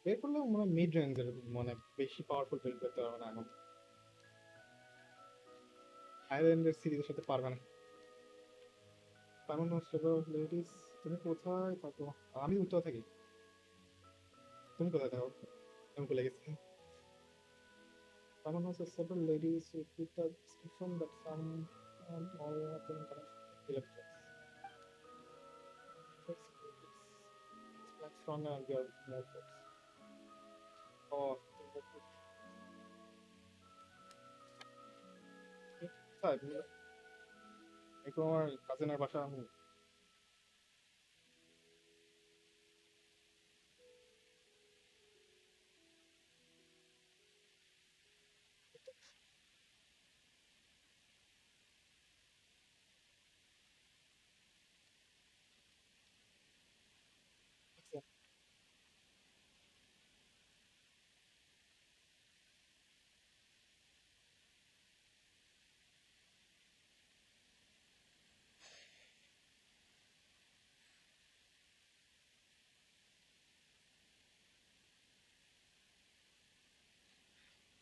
বের করলেও মানে মিড রেঞ্জের, মানে বেশি পাওয়ারফুল বিল্ড করতে পারবে না এখন, হাই রেঞ্জের সিরিজের সাথে পারবে না। তেমন লেডিস, তুমি কোথায় থাকো? আমি উত্তর থাকি, তুমি কোথায় থাকো? আমি ভুলে গেছি। Someone has several ladies who fit the description that some and all of them connect electrons. It's like stronger and they are more force. Oh, কোথায় তুমি? একটু আমার কাজিনের বাসা। আমি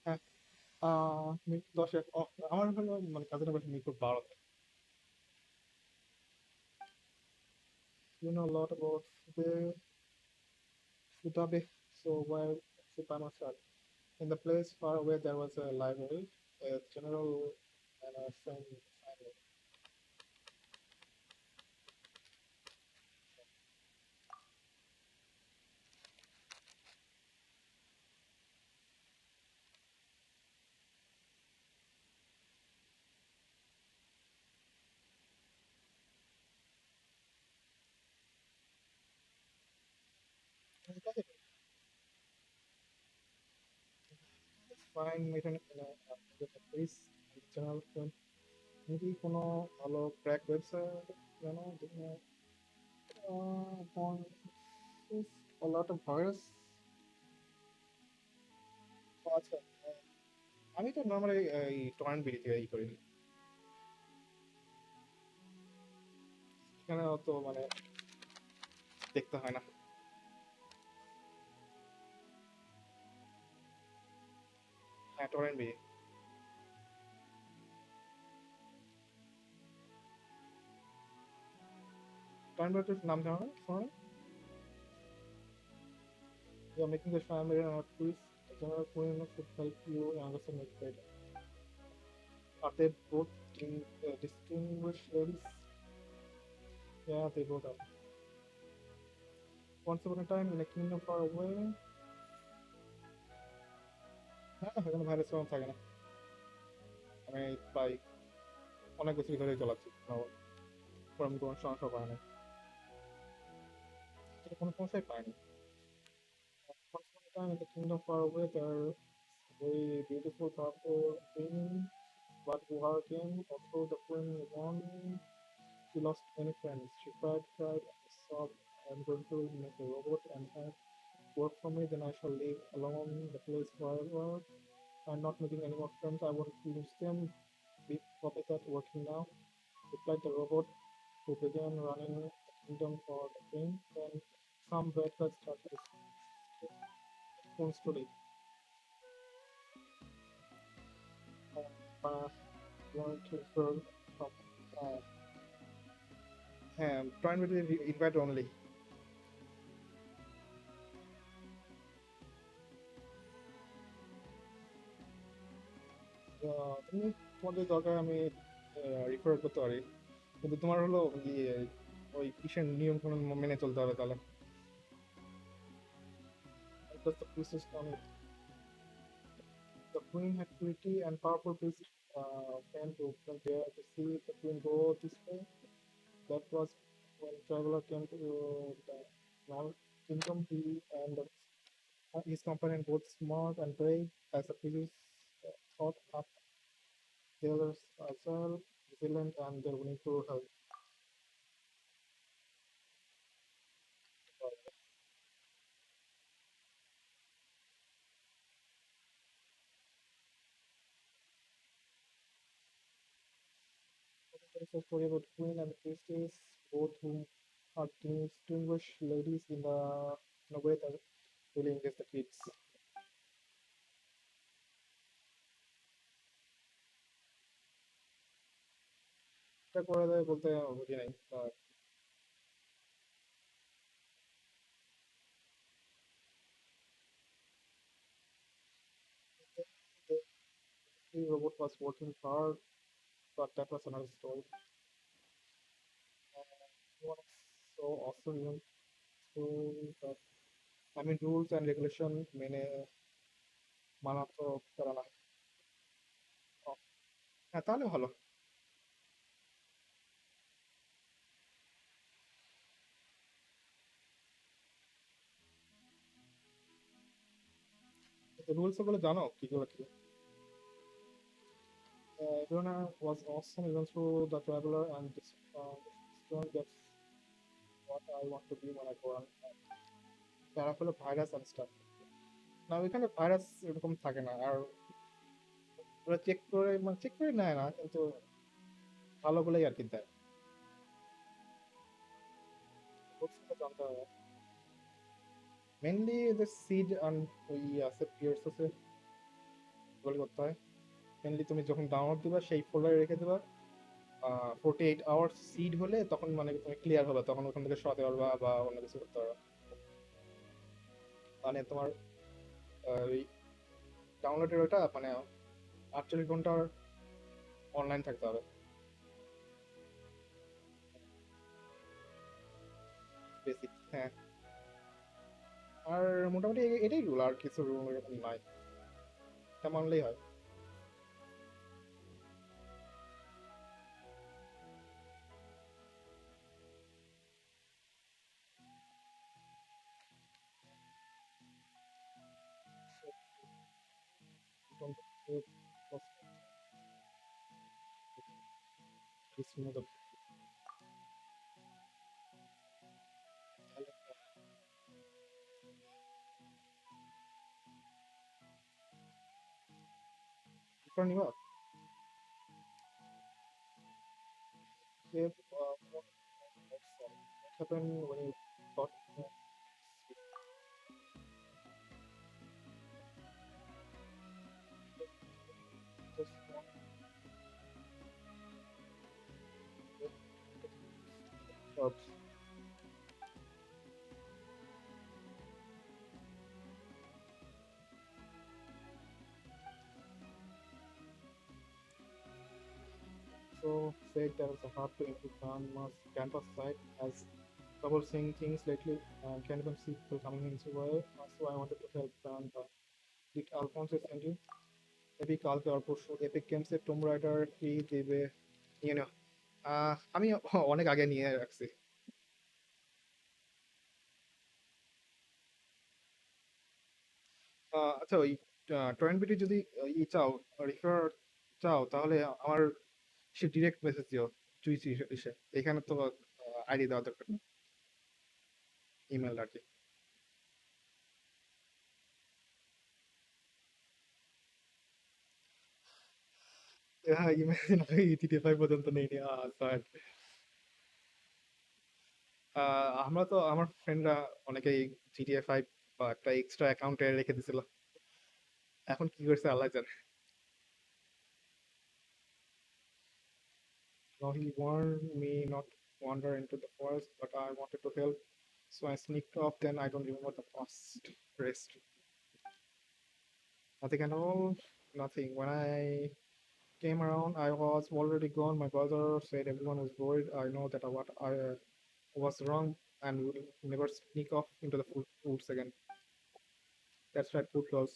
হ্যাঁ, মিনিট 10 আমার হলো মানে কাজিনের বাসা Mirpur 12। You know a lot about the Sudabe, so where Supama started. In the place far away there was a library, a general and a friend family. Find written in a place and general friend. Maybe কোনো ভালো crack website, যেখানে upon a lot of virus। আচ্ছা, আমি তো normally এই টর্রেন্ট BD থেকে ই করি, এখানে অত মানে দেখতে হয় না। হ্যাঁ, টর্রেন্ট বিডি। টর্রেন্ট বিডির নাম জানো না? শোনো না? You are making the family and a twist. A general queen should help you understand it better. Are they both distinguished ladies? Yeah, they both are. Once upon a time in a kingdom far away. হ্যাঁ, এখানে virus তেমন থাকে না। আমি প্রায় অনেক বছর ধরে চালাচ্ছি, ওরকম কোনো সমস্যা পায় না, এটা কোনো সমস্যাই পায়নি। Once upon a time in the kingdom far away, there are very beautiful, powerful queen, but who came also the queen won. She lost many friends. She cried, and sobbed. I'm going to make a robot and have work for me, then I shall live alone the place forever. I'm not making any more friends. I want to lose them. Big copycat working now, replied the robot, who began running the kingdom for the king. Then some bad guys started his own story. Uh, want to from uh, trying to invite only. তুমি তোমাদের দরকার আমি রিফার করতে পারি, কিন্তু তোমার হলো ইয়ে ওই কিসের নিয়ম কানুন মেনে চলতে হবে তাহলে। That's the priestess coming. The queen had pretty and powerful priest came to open there to see the queen go this way. That was when traveler came to the small kingdom. He and his companion both smart and brave as the priest thought up. They were as well resilient and they're willing to help. There is a story about queen and the priestess, both whom are distinguished ladies in a way that really engages the kids. এটা করা যায় বলতে বুঝি নাই। The the robot was working hard, but that was another story. It was so awesome even through that. I mean, rules and regulation মেনে মানা তো করা না। হ্যাঁ, তাহলে ভালো। রুলস গুলো জানো কি করে কি? Everyone was awesome even through the traveler and this one gets what I want to be when I go on. তারা হলো ভাইরাস and stuff. না ওইখানে ভাইরাস এরকম থাকে না আর ওরা চেক করে মানে চেক করে নেয় না কিন্তু ভালো বলেই আর কি দেয়। ওর জানতে হবে মেনলি যে সিড অ্যান্ড ওই আছে পিয়ার্স আছে ওগুলো করতে হয়। মেনলি তুমি যখন ডাউনলোড দিবা সেই ফোল্ডারে রেখে দিবা 48 আওয়ার্স সিড হলে তখন মানে তুমি ক্লিয়ার হবে তখন ওখান থেকে সরাতে পারবা বা অন্য কিছু করতে পারবা। মানে তোমার ওই ডাউনলোডের ওটা মানে 48 ঘন্টা অনলাইন থাকতে হবে বেসিক। হ্যাঁ, আর মোটামুটি এটাই রুল আর কিছু রুল এরকম নাই, এটা মানলেই হয়। Don't do smooth up. Turn you up. If what happened when you got just one so said there was a hard to improve canvas site as trouble seeing things lately and can't even see people coming into work. So I wanted to help and did Alphonse send you? Maybe কালকে or পরশু epic গেমসের টুম rider কি দেবে নিয়ে নাও। আমি অনেক আগে নিয়ে রাখছি। আচ্ছা ওই টরেন্ট বিটি যদি ই চাও রিফার চাও তাহলে আমার সে ডিরেক্ট মেসেজ দিও টুইচ ইসে এখানে তো আইডি দেওয়া দরকার ইমেল আর কি। ইমেল জিটিএ 5 পর্যন্ত নেই নি স্যার। আমরা তো আমার ফ্রেন্ডরা অনেকেই জিটিএ 5 বা একটা এক্সট্রা অ্যাকাউন্টে রেখে দিছিল, এখন কি করছে আল্লাহ জানে। No, he warned me not to wander into the forest, but I wanted to help, so I sneaked off. Then I don't remember the past rest. Nothing at all. Nothing. When I came around, I was already gone. My brother said everyone was worried. I know that what I was wrong and will never sneak off into the woods again. That's right, wood laws.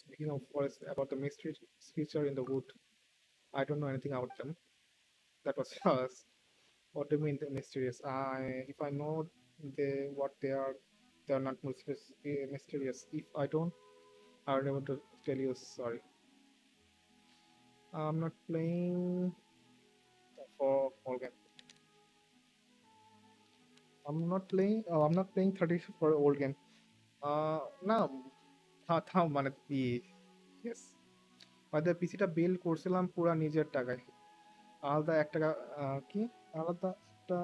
Forest about the mysterious creature in the wood. I don't know anything about them. That was us. What do you mean the mysterious? If I know what they are not mysterious. Mysterious. If I don't, I'll never to tell you. Sorry. I'm not playing for Morgan. I'm not playing 30 for old game. না থাম মানে yes আমাদের পিসিটা build করছিলাম পুরা নিজের টাকায় আলাদা একটা কি আলাদা একটা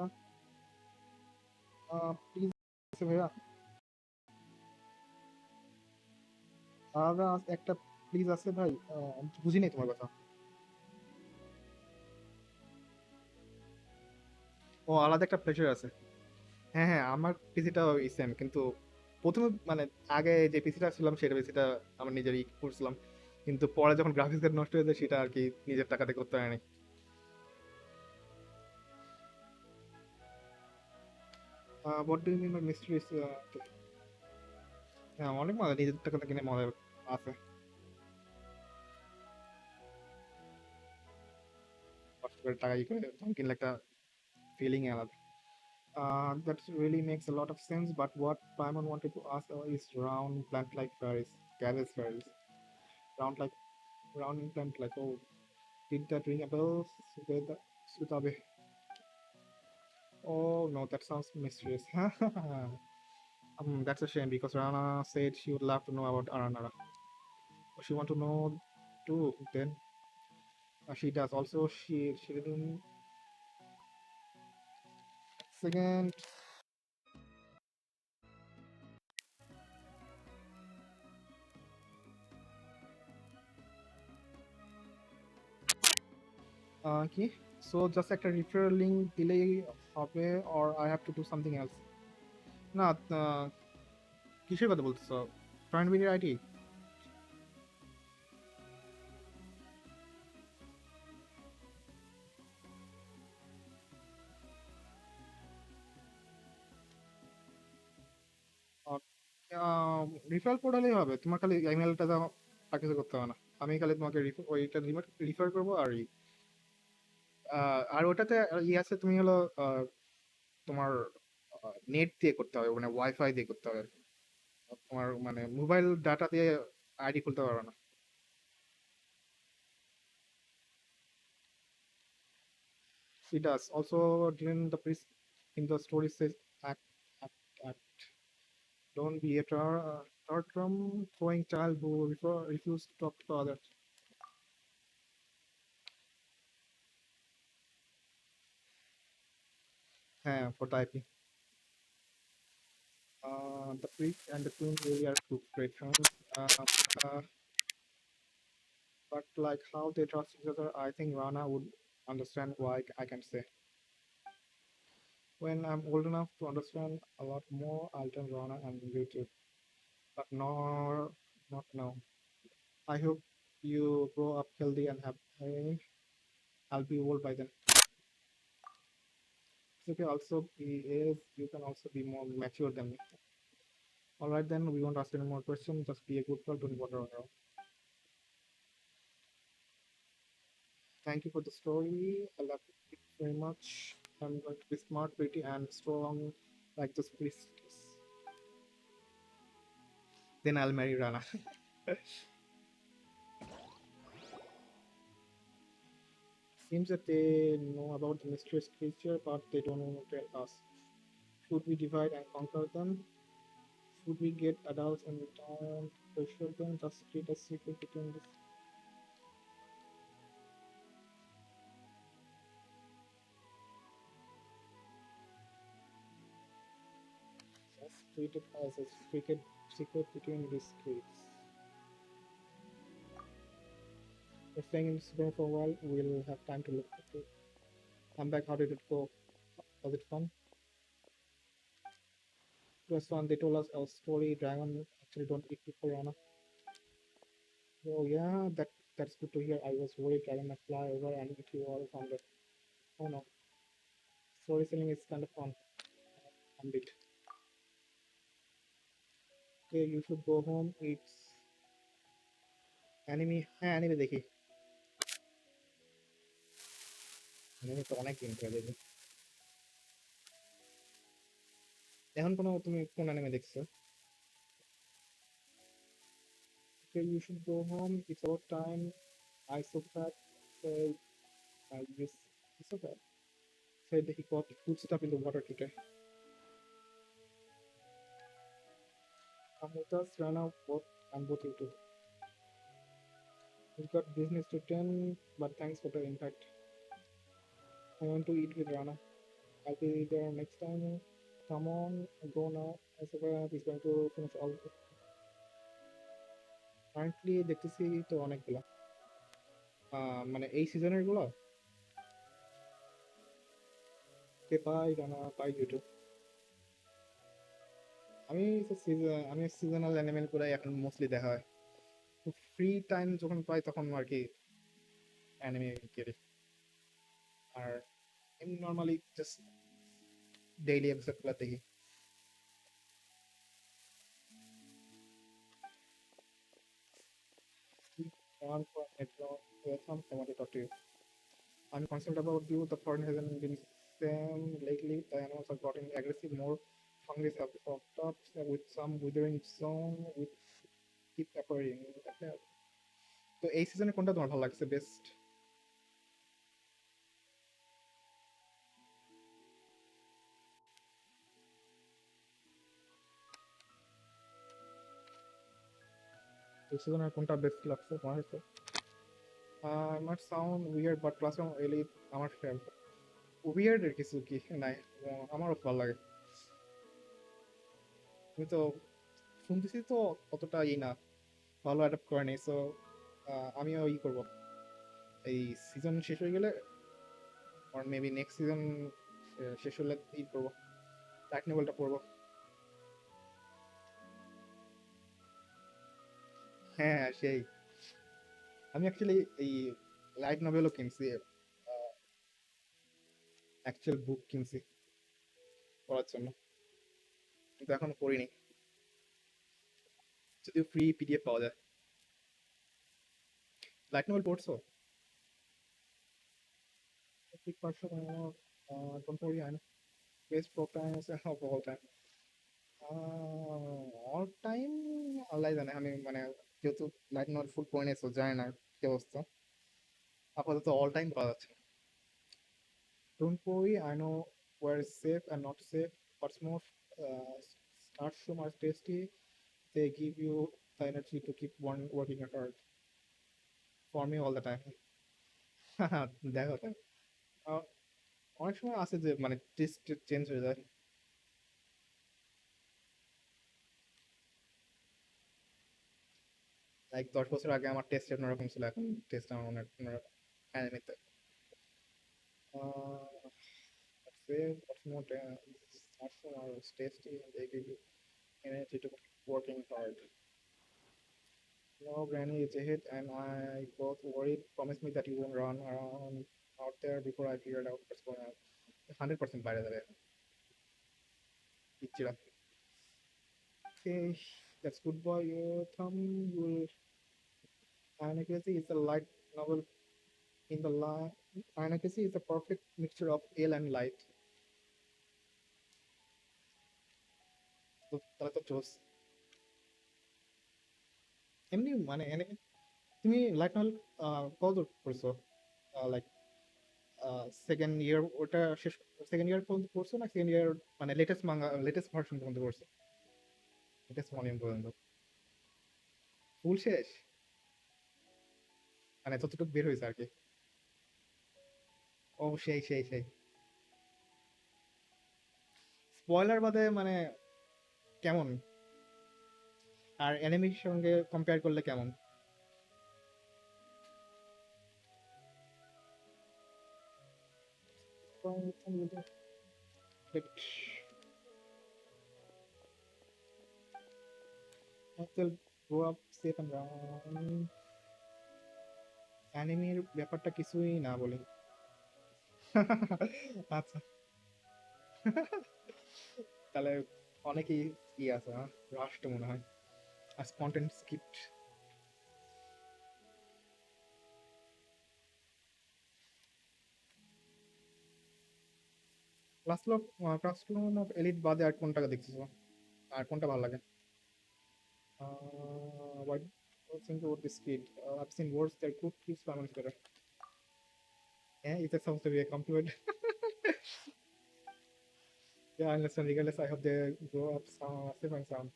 প্লিজ ভাইয়া আলাদা একটা প্লিজ আছে ভাই আমি তো বুঝিনি তোমার কথা ও আলাদা একটা প্লেজার আছে হ্যাঁ হ্যাঁ আমার পিসিটা সেম কিন্তু প্রথমে মানে আগে যে পিসিটা ছিলাম সেটা পিসিটা আমার নিজেরই করছিলাম কিন্তু পরে যখন গ্রাফিক্স কার্ড নষ্ট হয়ে যায় সেটা আর কি নিজের টাকাতে করতে হয়নি what do you mean by mistress হ্যাঁ অনেক মজা নিজের টাকাতে কিনে মজা আছে কষ্ট করে টাকা ই করে তখন কিনলে একটা ফিলিং আলাদা that really makes a lot of sense but what Paimon wanted to ask is round plant like fairies cabbage fairies round like round plant like oh did that ring a bell Sutabe oh no that sounds mysterious that's a shame because Rana said she would love to know about Aranara she want to know too then she does also she didn't second কি so just একটা referral link দিলেই হবে or I have to do something else না কিসের কথা বলতেছো friend বিডির ID referral পোর্টালেই হবে তোমার খালি ইমেলটা দাও আর কিছু করতে হবে না আমি খালি তোমাকে ওইটা রিফার করবো আর ওটাতে আছে তুমি হলো তোমার নেট দিয়ে করতে হবে মানে ওয়াইফাই দিয়ে করতে হবে তোমার মানে মোবাইল ডাটা দিয়ে আইডি খুলতে পারবে না It does. Also, during the in the story says act, act, act. Don't be a tantrum throwing child who refuse to talk to others. For typing. The priest and the queen really are two great friends. Uh, but like how they trust each other, I think Rana would understand why I can say. When I'm old enough to understand a lot more, I'll tell Rana and you too. But no, not now. I hope you grow up healthy and happy. I'll be old by then. It's okay. Also, be is you can also be more mature than me. All right, then we won't ask any more questions. Just be a good girl. Don't bother around. Thank you for the story. I love it very much. I'm going to be smart, pretty, and strong like this priestess. Then I'll marry Rana. Seems that they know about the mysterious creature, but they don't want to tell us. Should we divide and conquer them? Should we get adults and don't pressure them? Just create a secret between this. Just treat it as a secret between these kids. We're staying in Sumeru for a while. We'll have time to look at it. Come back. How did it go? Was it fun? It was fun. They told us our story. Dragon actually don't eat people, Rana. Oh yeah, that's good to hear. I was worried Dragon might fly over and eat you all from the. Oh no. Storytelling is kind of fun. I'm bit. Okay, you should go home. It's anime, হ্যাঁ anime দেখি। Anime তো অনেক দিন ধরে দেখি। এখন তুমি কোন অ্যানিমে দেখছো? Okay, you should go home. It's about time. I so bad. Say, yes, it's okay. Said that he got good stuff in the water today. Come with us, run out, both and both you too. We've got business to attend, but thanks for the invite. I want to eat with Rana. I'll be there next time. Come on, go now. I suppose he's going to finish all of it. Currently দেখতেছি তো অনেকগুলা, মানে এই সিজনের গুলো। কে পাই রানা পাই YouTube. আমি seasonal anime গুলাই এখন মোস্টলি দেখা হয়। ফ্রি টাইম যখন পাই তখন আর কি অ্যানিমে করি। আর এমনি নর্মালি জাস্ট ডেইলি এপিসোড গুলো দেখি। On for Metro, welcome. I want to talk to you. I'm concerned about you. The foreign hasn't been same lately. The animals are getting aggressive. More fungus have popped up with some withering zone with keep appearing. তো এই সিজনে কোনটা তোমার ভালো লাগছে best? এই সিজনের কোনটা বেস্ট লাগছে তোমার কাছে? Might sound weird but Classroom really আমার ফেভারিট। উইয়ার্ড এর কিছু কি নাই, আমারও ভালো লাগে। আমি তো শুনতেছি তো অতটা না ভালো অ্যাডাপ্ট করে নাই, সো আমিও করবো এই সিজন শেষ হয়ে গেলে, আর মেবি নেক্সট সিজন শেষ হলে করবো, লাইট নভেলটা পড়বো। হ্যাঁ সেই, আমি অ্যাকচুয়ালি এই লাইট নভেলও কিনছি, অ্যাকচুয়াল বুক কিনছি পড়ার জন্য, কিন্তু এখনো পড়িনি, যদিও ফ্রি পিডিএফ পাওয়া যায়। লাইট নভেল পড়ছো? ঠিক পারছো? don't worry, I know. Best protagonist of all time. All time আল্লাহ জানে, আমি মানে যেহেতু লাইট নভেল ফুল পড়ে নিয়েছো জানি না কি অবস্থা, আপাতত অল টাইম পাওয়া যাচ্ছে। Don't worry, I know where is safe and not safe. What's more, mushroom are tasty. They give you the energy to keep one working hard. For me all the time. দেখো তো, আহ, অনেক সময় আছে যে মানে test change হয়ে যায়। Like 10 বছর আগে আমার টেস্ট অন্যরকম ছিল, এখন টেস্ট আমার অনেক অন্যরকম অ্যানিমেতে। What's safe, what's more, mushroom are tasty and they give you energy to keep working hard. No, Granny is ahead, and I both worried. Promise me that you won't run around out there before I figured out what's going on. 100% বাইরে যাবে পিচ্চিরা। Okay, that's good boy. Your thumb will. Anarchy is a light novel in the line. Anarchy is a perfect mixture of ale and light. তো তাহলে তো জোস। এমনি মানে তুমি light novel কত পড়ছো? লাইক সেকেন্ড ইয়ার ওটা শেষ, সেকেন্ড ইয়ার পর্যন্ত পড়ছো না সেকেন্ড ইয়ার মানে লেটেস্ট মাঙ্গা লেটেস্ট ভার্সন পর্যন্ত পড়ছো? লেটেস্ট ভলিউম পর্যন্ত ফুল শেষ, মানে যতটুকু বের হয়েছে আর কি। ও সেই সেই সেই, স্পয়লার বাদে মানে কেমন, আর এনিমির সঙ্গে কম্পেয়ার করলে কেমন? Grow up safe and round. অ্যানিমের ব্যাপারটা কিছুই না বলে। আচ্ছা, তাহলে অনেকই আছে, রাষ্ট্র মনে হয় আর content script. Classroom of elite বাদে আর কোনটাকে দেখছিস? আর কোনটা ভালো লাগে? What think about this kid? I've seen worse. Their good kids are better. Yeah, it sounds to be a compliment. Yeah, I understand. Regardless, I hope they grow up safe and sound.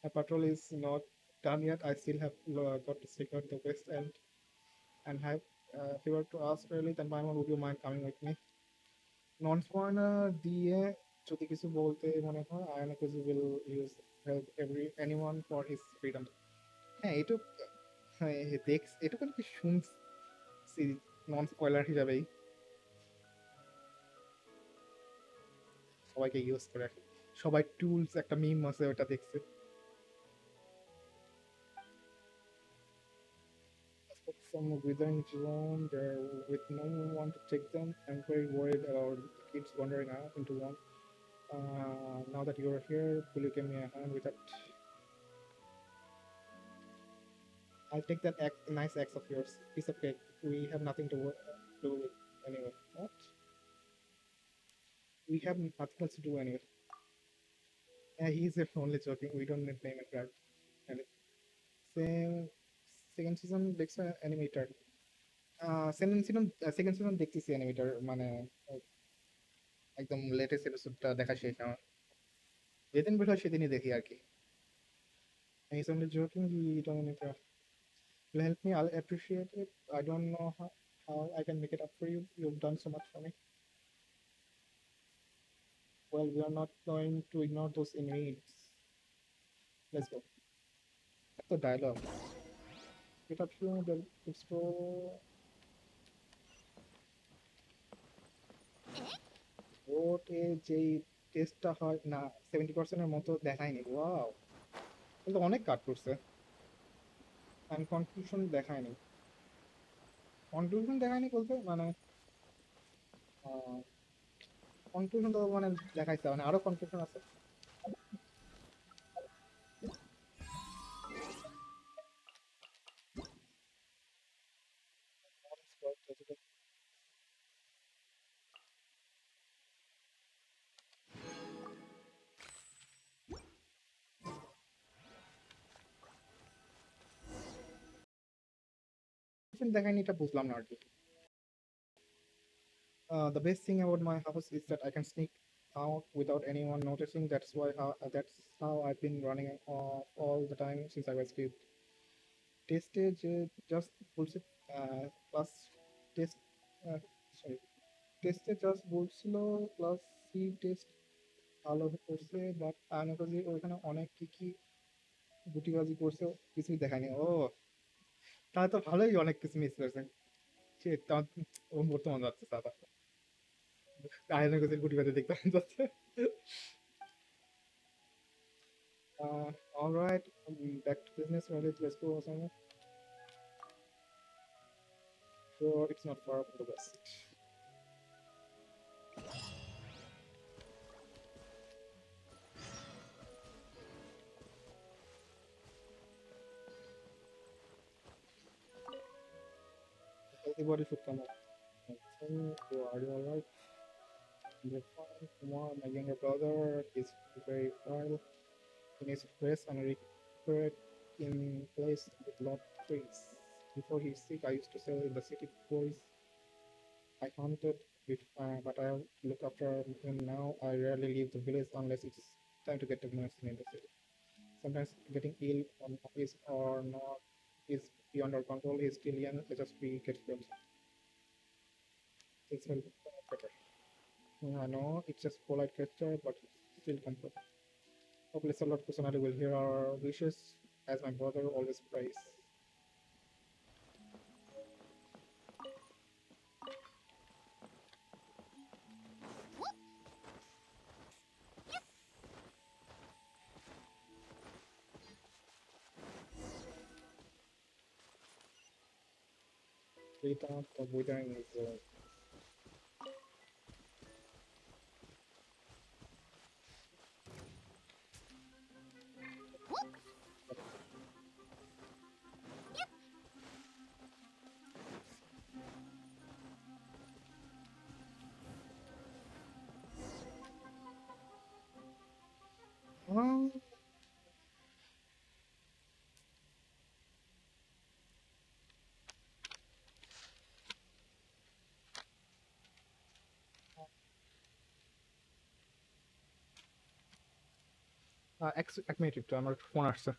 My patrol is not done yet. I still have got to secure the west end and have. If you were to ask really, then my mom, would you mind coming with me? Non-spoiler দিয়ে যদি কিছু বলতে মনে হয় Ayanakuzi will use help anyone for his freedom. হ্যাঁ এটুক হ্যাঁ এটুকু কি শুনছি নন স্পয়লার হিসাবেই সবাইকে ইউজ করে আর কি। সবাই টুলস একটা মিম আছে ওটা দেখছে। From a withering zone there with no one to take them. I'm very worried about the kids wandering out into one. Now that you're here, will you give me a hand with that? I'll take that nice axe of yours. Piece of cake. We have nothing to do with anyway. What? We have nothing else to do anyway. Yeah, he's only joking. We don't need name and grab. And same second season দেখছো animator second season দেখতেছি animator মানে একদম latest এপিসোডটা দেখা শেষ আমার যেদিন বের হয় সেদিনই দেখি আর কি he's only joking we don't need to will help me I'll appreciate it I don't know how I can make it up for you you've done so much for me well we are not going to ignore those in needs let's go that's the dialogue get up here the explore ভোটে যেই টেস্টটা হয় না 70% মতো দেখায়নি wow কিন্তু অনেক কাট করছে এন্ড কনক্লুশন দেখায়নি বলতে মানে কনক্লুশন তো মানে দেখাইছে মানে আরো কনক্লুশন আছে দেখায়নি এটা বুঝলাম না আর কি the best thing about my house is that I can sneak out without anyone noticing that's how I've been running all the time since I was kid টেস্টে যে জাস্ট বলছে ক্লাস টেস্ট সরি টেস্টে just বলছিল class C test ভালো করছে but আয়নাকাজি ওইখানে অনেক কি কি গুটিবাজি করছে কিছুই দেখায়নি ও তাহলে তো ভালোই অনেক কিছু মিস করেছে সে ও বর্তমান যাচ্ছে দাদা আয়নাকাজির গুটিবাজি দেখতে যাচ্ছে all right back to business really let's go somewhere sure it's not far from the west everybody should come up are you alright you're fine come on my younger brother is very frail he needs rest and recuperate in place with lot of trees before he's sick I used to sell in the city boys I hunted but I look after him now I rarely leave the village unless it's time to get the medicine in the city sometimes getting ill is or not is beyond our control he's still young let us be get him things will be better I know it's just polite gesture, but still comfort. Hopefully, Salot personality will hear our wishes, as my brother always prays. Rita, the withering is এক minute একটু আমার phone আসছে।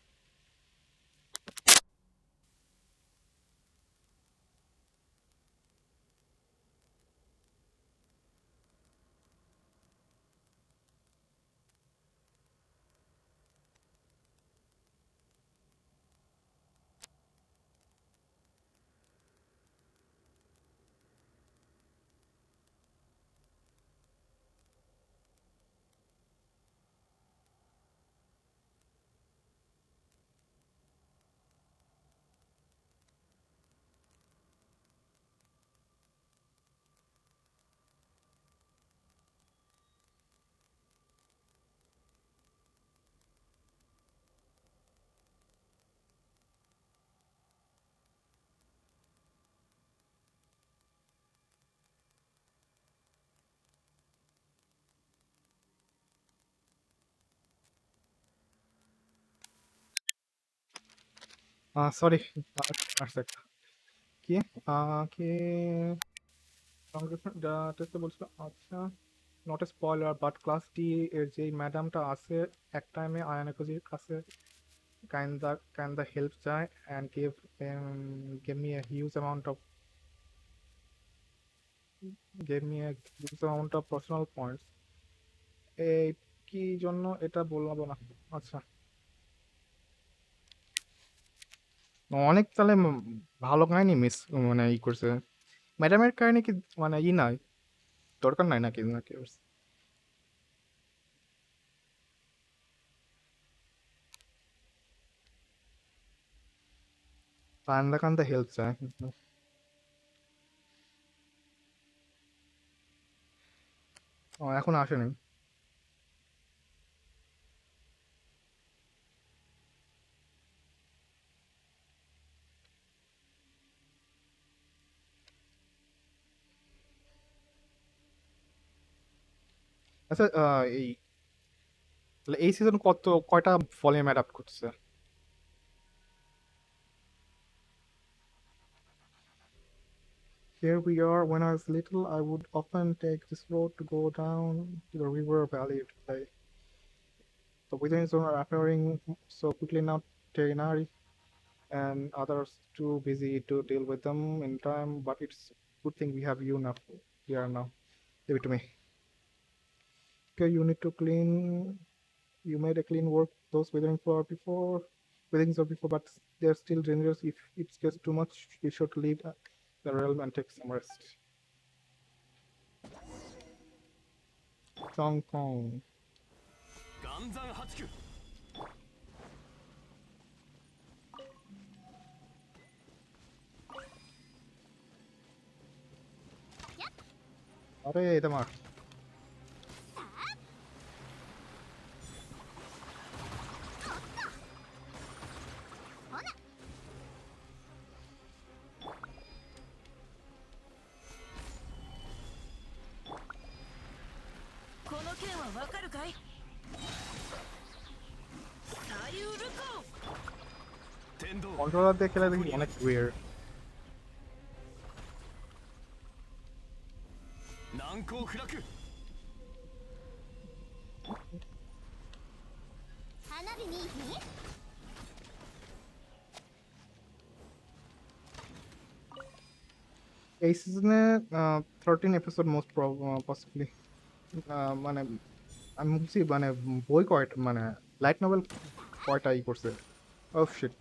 Sorry, আসছে একটা। কি কি টেস্টে বলছিল? আচ্ছা, not a spoiler but class D এর যেই ম্যাডামটা আছে এক টাইমে আয়ানাকুজির কাছে কাইন্দা হেল্প চায় and gave me a huge amount of personal points. এই কি জন্য এটা বলবো না। আচ্ছা, অনেক তাহলে ভালো কাহিনী মিস মানে ই করছে। ম্যাডামের কাহিনী কি মানে ই নাই, দরকার নাই নাকি নাকি কান্দা কান্দা হেল্প চায়? এখন আসেনি। আচ্ছা, এই তাহলে এই সিজন কয়টা ভলিউম অ্যাডাপ্ট করতেছে? Here we are. When I was little, I would often take this road to go down to the river valley to play. The villains are appearing so quickly now. Tainari and others too busy to deal with them in time, but it's good thing we have you now. Here now. Give it to me. Okay, you need to clean. You made a clean work those withings are before, but they're still dangerous. If it gets too much, you should leave the realm and take some rest. Chong Kong. 岩山八九 আরে এটা মার। この剣はわかるかい？左右ルコ 天道 controller দিয়ে খেলে দেখি অনেক weird. 難攻不落 花火にいい？ এই সিজনে 13 episode most possibly. মানে আমি বুঝছি মানে বই কয়টা মানে লাইট নভেল কয়টা ই করছে? ও শিট।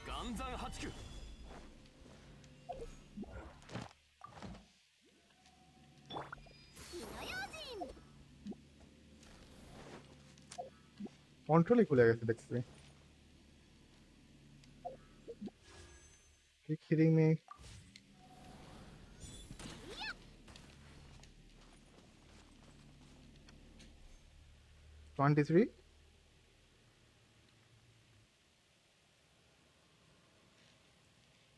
岩山八九 火の用心。 কন্ট্রোলই খুলে গেছে দেখছি। কি kidding me? 23?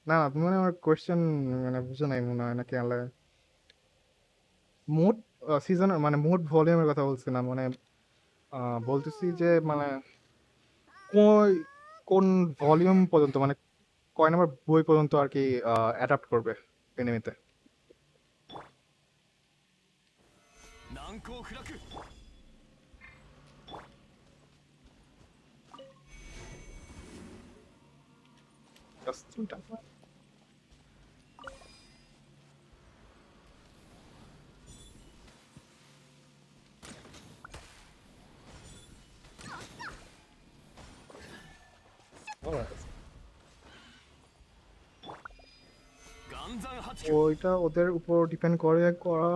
না তুমি মানে আমার কোয়েশ্চেন মানে বুঝো নাই মনে হয় নাকি আলাদা মোট সিজনের মানে মোট ভলিউমের কথা বলছি না মানে বলতেছি যে মানে কই কোন ভলিউম পর্যন্ত মানে কয় নাম্বার বই পর্যন্ত আর কি অ্যাডাপ্ট করবে এনিমেতে? 難行不落 Just 3 times. Alright. 岩山八九 ওইটা ওদের উপর ডিপেন্ড করা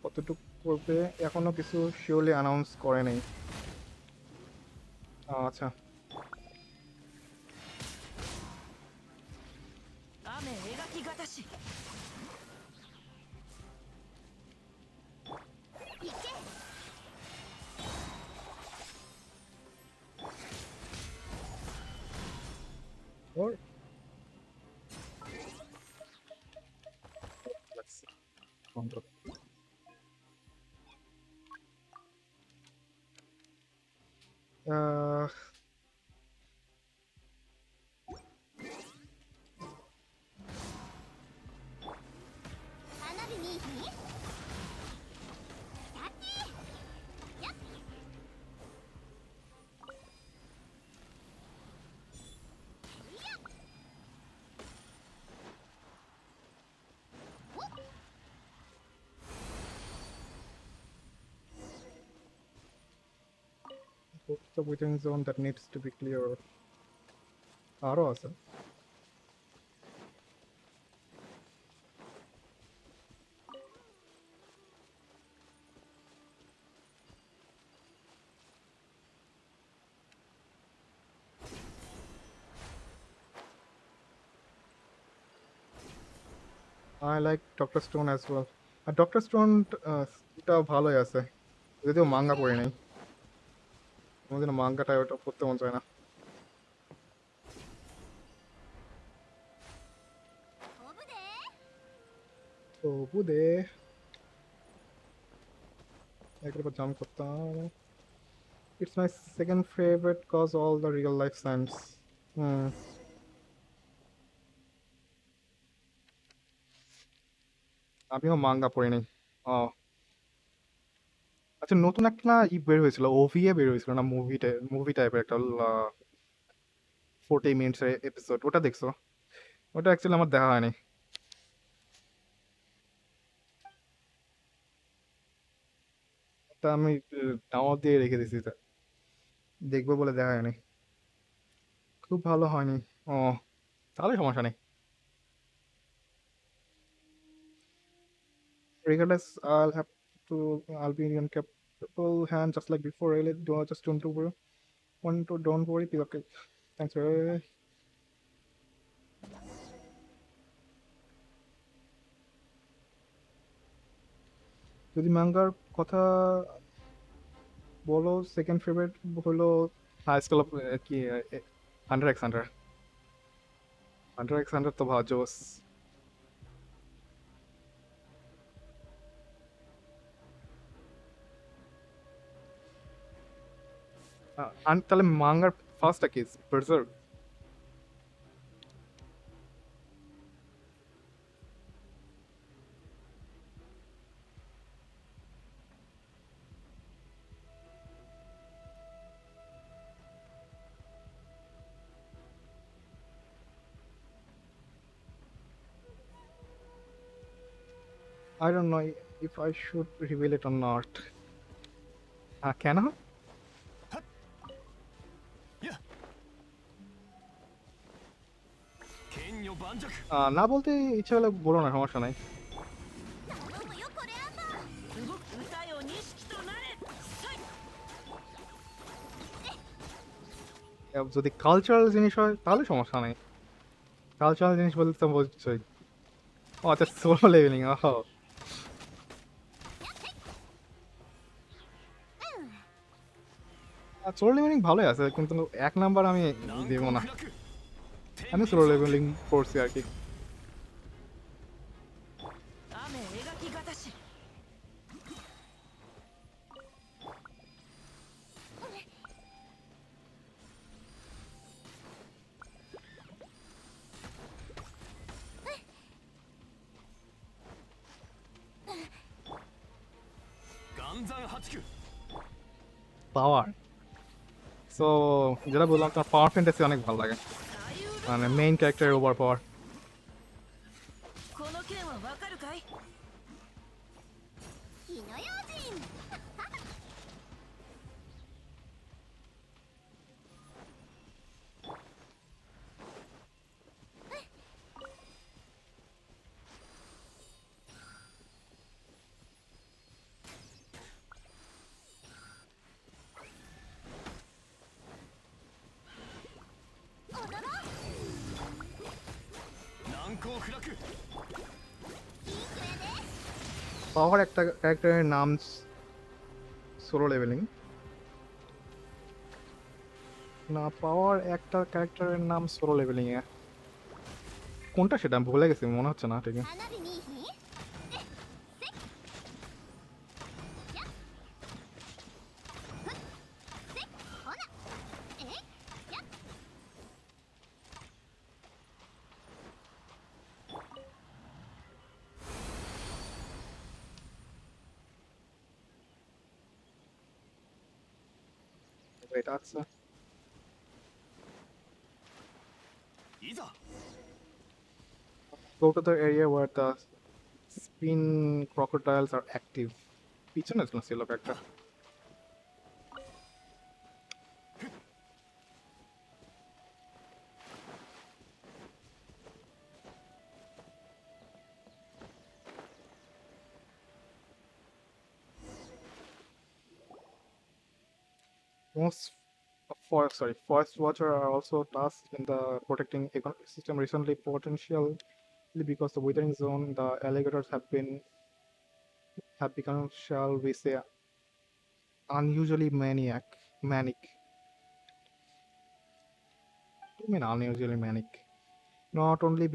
কতটুকু করবে এখনো কিছু শিওরলি অ্যানাউন্স করে নেই। আচ্ছা 雨描きがたし行け or let's see. Control. Uh, 花火に2つやっ what's the waiting zone that needs to be clear? আরো আছে। I like Dr. Stone as well. R Dr. Stone টাও ভালোই আছে। যদিও মাঙ্গা পড়ি নাই। আমার যেন মাঙ্গাটা ওটা পড়তে মন চায় না। 飛ぶで তো বুদে একের উপর জাম্প করতাম। It's my second favorite cause all the real life sense. আমিও মাঙ্গা পড়ি নাই। ও আচ্ছা নতুন একটা না বের হয়েছিল ওভিএ বের হয়েছিল না মুভি টাইপের একটা 40 মিনিটস এপিসোড ওটা দেখছো? ওটা অ্যাকচুয়ালি আমার দেখা হয়নি। ওটা আমি ডাউনলোড দিয়ে রেখে দিয়েছি দেখবো বলে দেখা হয়নি। খুব ভালো হয়নি। ও তাহলে সমস্যা নেই। Regardless, I'll be in capable hand just like before. Really, just don't worry, be okay. Thanks, very. যদি মাঙ্গার কথা বলো সেকেন্ড ফেভারিট হলো হাই স্কুল অফ কি হান্টার এক্স হান্টার তো ভালো জোস। তাহলে মাঙ্গার ফার্স্টটা কি Berserk? I don't know if I should reveal it or not. কেন? 剣女盤石 না বলতে ইচ্ছা হলে বলো না, সমস্যা নাই। 頼むよこれアンバー 動く歌よ錦となれさい যদি কালচারাল জিনিস হয় তাহলে সমস্যা নেই। কালচারাল জিনিস বলতে তো বলছই। ও আচ্ছা সোলো লেভেলিং। সোলো লেভেলিং ভালোই আছে কিন্তু 1 নাম্বার আমি 難 দেব 攻 না। 不落 আমি সোলো লেভেলিং করছি আর কি। 雨描きがたし 頼山八九 পাওয়ার। সো যেটা বললাম তোমার পাওয়ার ফ্যান্টাসি অনেক ভালো লাগে, 最うる মানে মেইন ক্যারেক্টারের ওভার পাওয়ার। この件はわかるかい？火の用心。踊ろう。難攻不落 いい子やで。 পাওয়ার একটা ক্যারেক্টারের নাম সোলো লেভেলিং না, পাওয়ার একটা ক্যারেক্টারের নাম সোলো লেভেলিং এ কোনটা সেটা আমি ভুলে গেছি, মনে হচ্ছে না ঠিক আছে। 花火にいい日。え、せっ。やっ。ふっ。せっ。ほな。え、やっ。 এটা আচ্ছা, いざ go to the area where the spin crocodiles are active. পিছনে ছিল একটা। Most forest watcher are also tasked in the protecting ecosystem recently, potentially because the withering zone, the alligators have become, shall we say, unusually manic. What do you mean unusually manic? Not only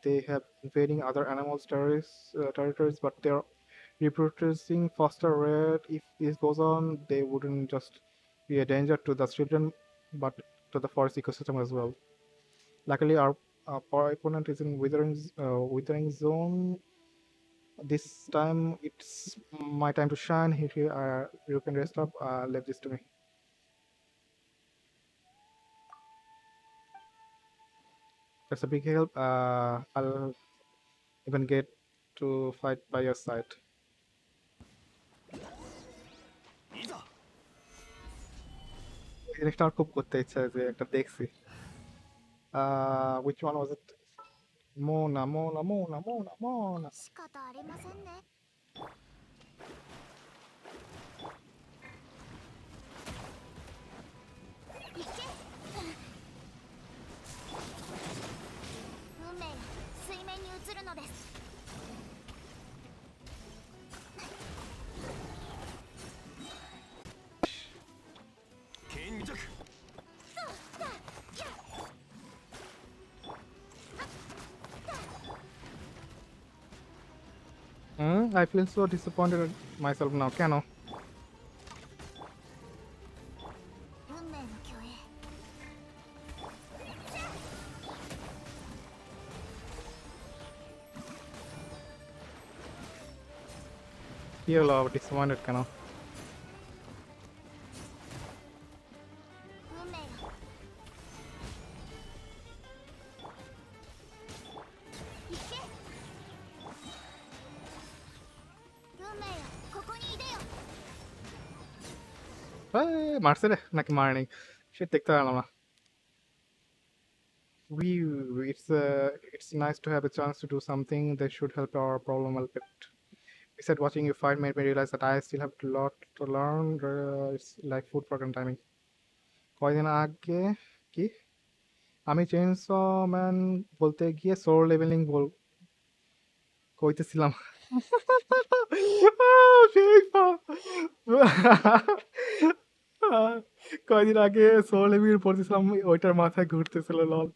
they have invading other animals' territories, but they're reproducing faster rate. If this goes on, they wouldn't just be a danger to the children, but to the forest ecosystem as well. Luckily, our opponent is in withering zone. This time, it's my time to shine. Here, you can rest up. Leave this to me. That's a big help. I'll even get to fight by your side. いざ জিনিসটা আমার খুব করতে ইচ্ছা যে একটা দেখছি। which one was it? Mona. 仕方ありませんね。行け。運命が水面に映るのです。 剣弱 I feel so disappointed at myself now. কেন? 運命の虚栄。 কি হলো আবার disappointed কেন? 運命よ。行け。運命よ、ここにいでよ。 মারছে রে নাকি মারেনি? সে দেখতে পারলাম না। It's nice to have a chance to do something that should help our problem a bit. Besides, watching you fight made me realize that I still have a lot to learn. It's like food for timing. কয়দিন আগে কি আমি chainsaw man বলতে গিয়ে soul leveling কইতেছিলাম। সেই কয়দিন আগে soul level পড়তেছিলাম, ওইটার মাথায় ঘুরতেছিল লল।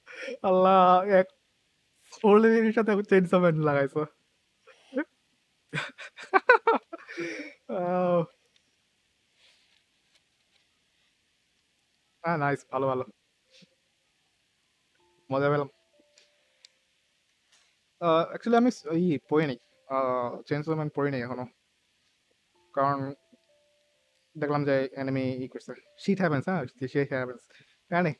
আল্লাহ, এক সোল লেভেলের সাথে চেইনসো ম্যান লাগাইছো। হ্যাঁ, নাইস, ভালো ভালো, মজা পেলাম। অ্যাকচুয়ালি আমি পড়িনি, চেইনসো ম্যান পড়িনি এখনো। কারণ দেখলাম যে এনিমি ই করছে। শিট হ্যাপেন্স, হ্যাঁ, শিট হ্যাপেন্স। জানি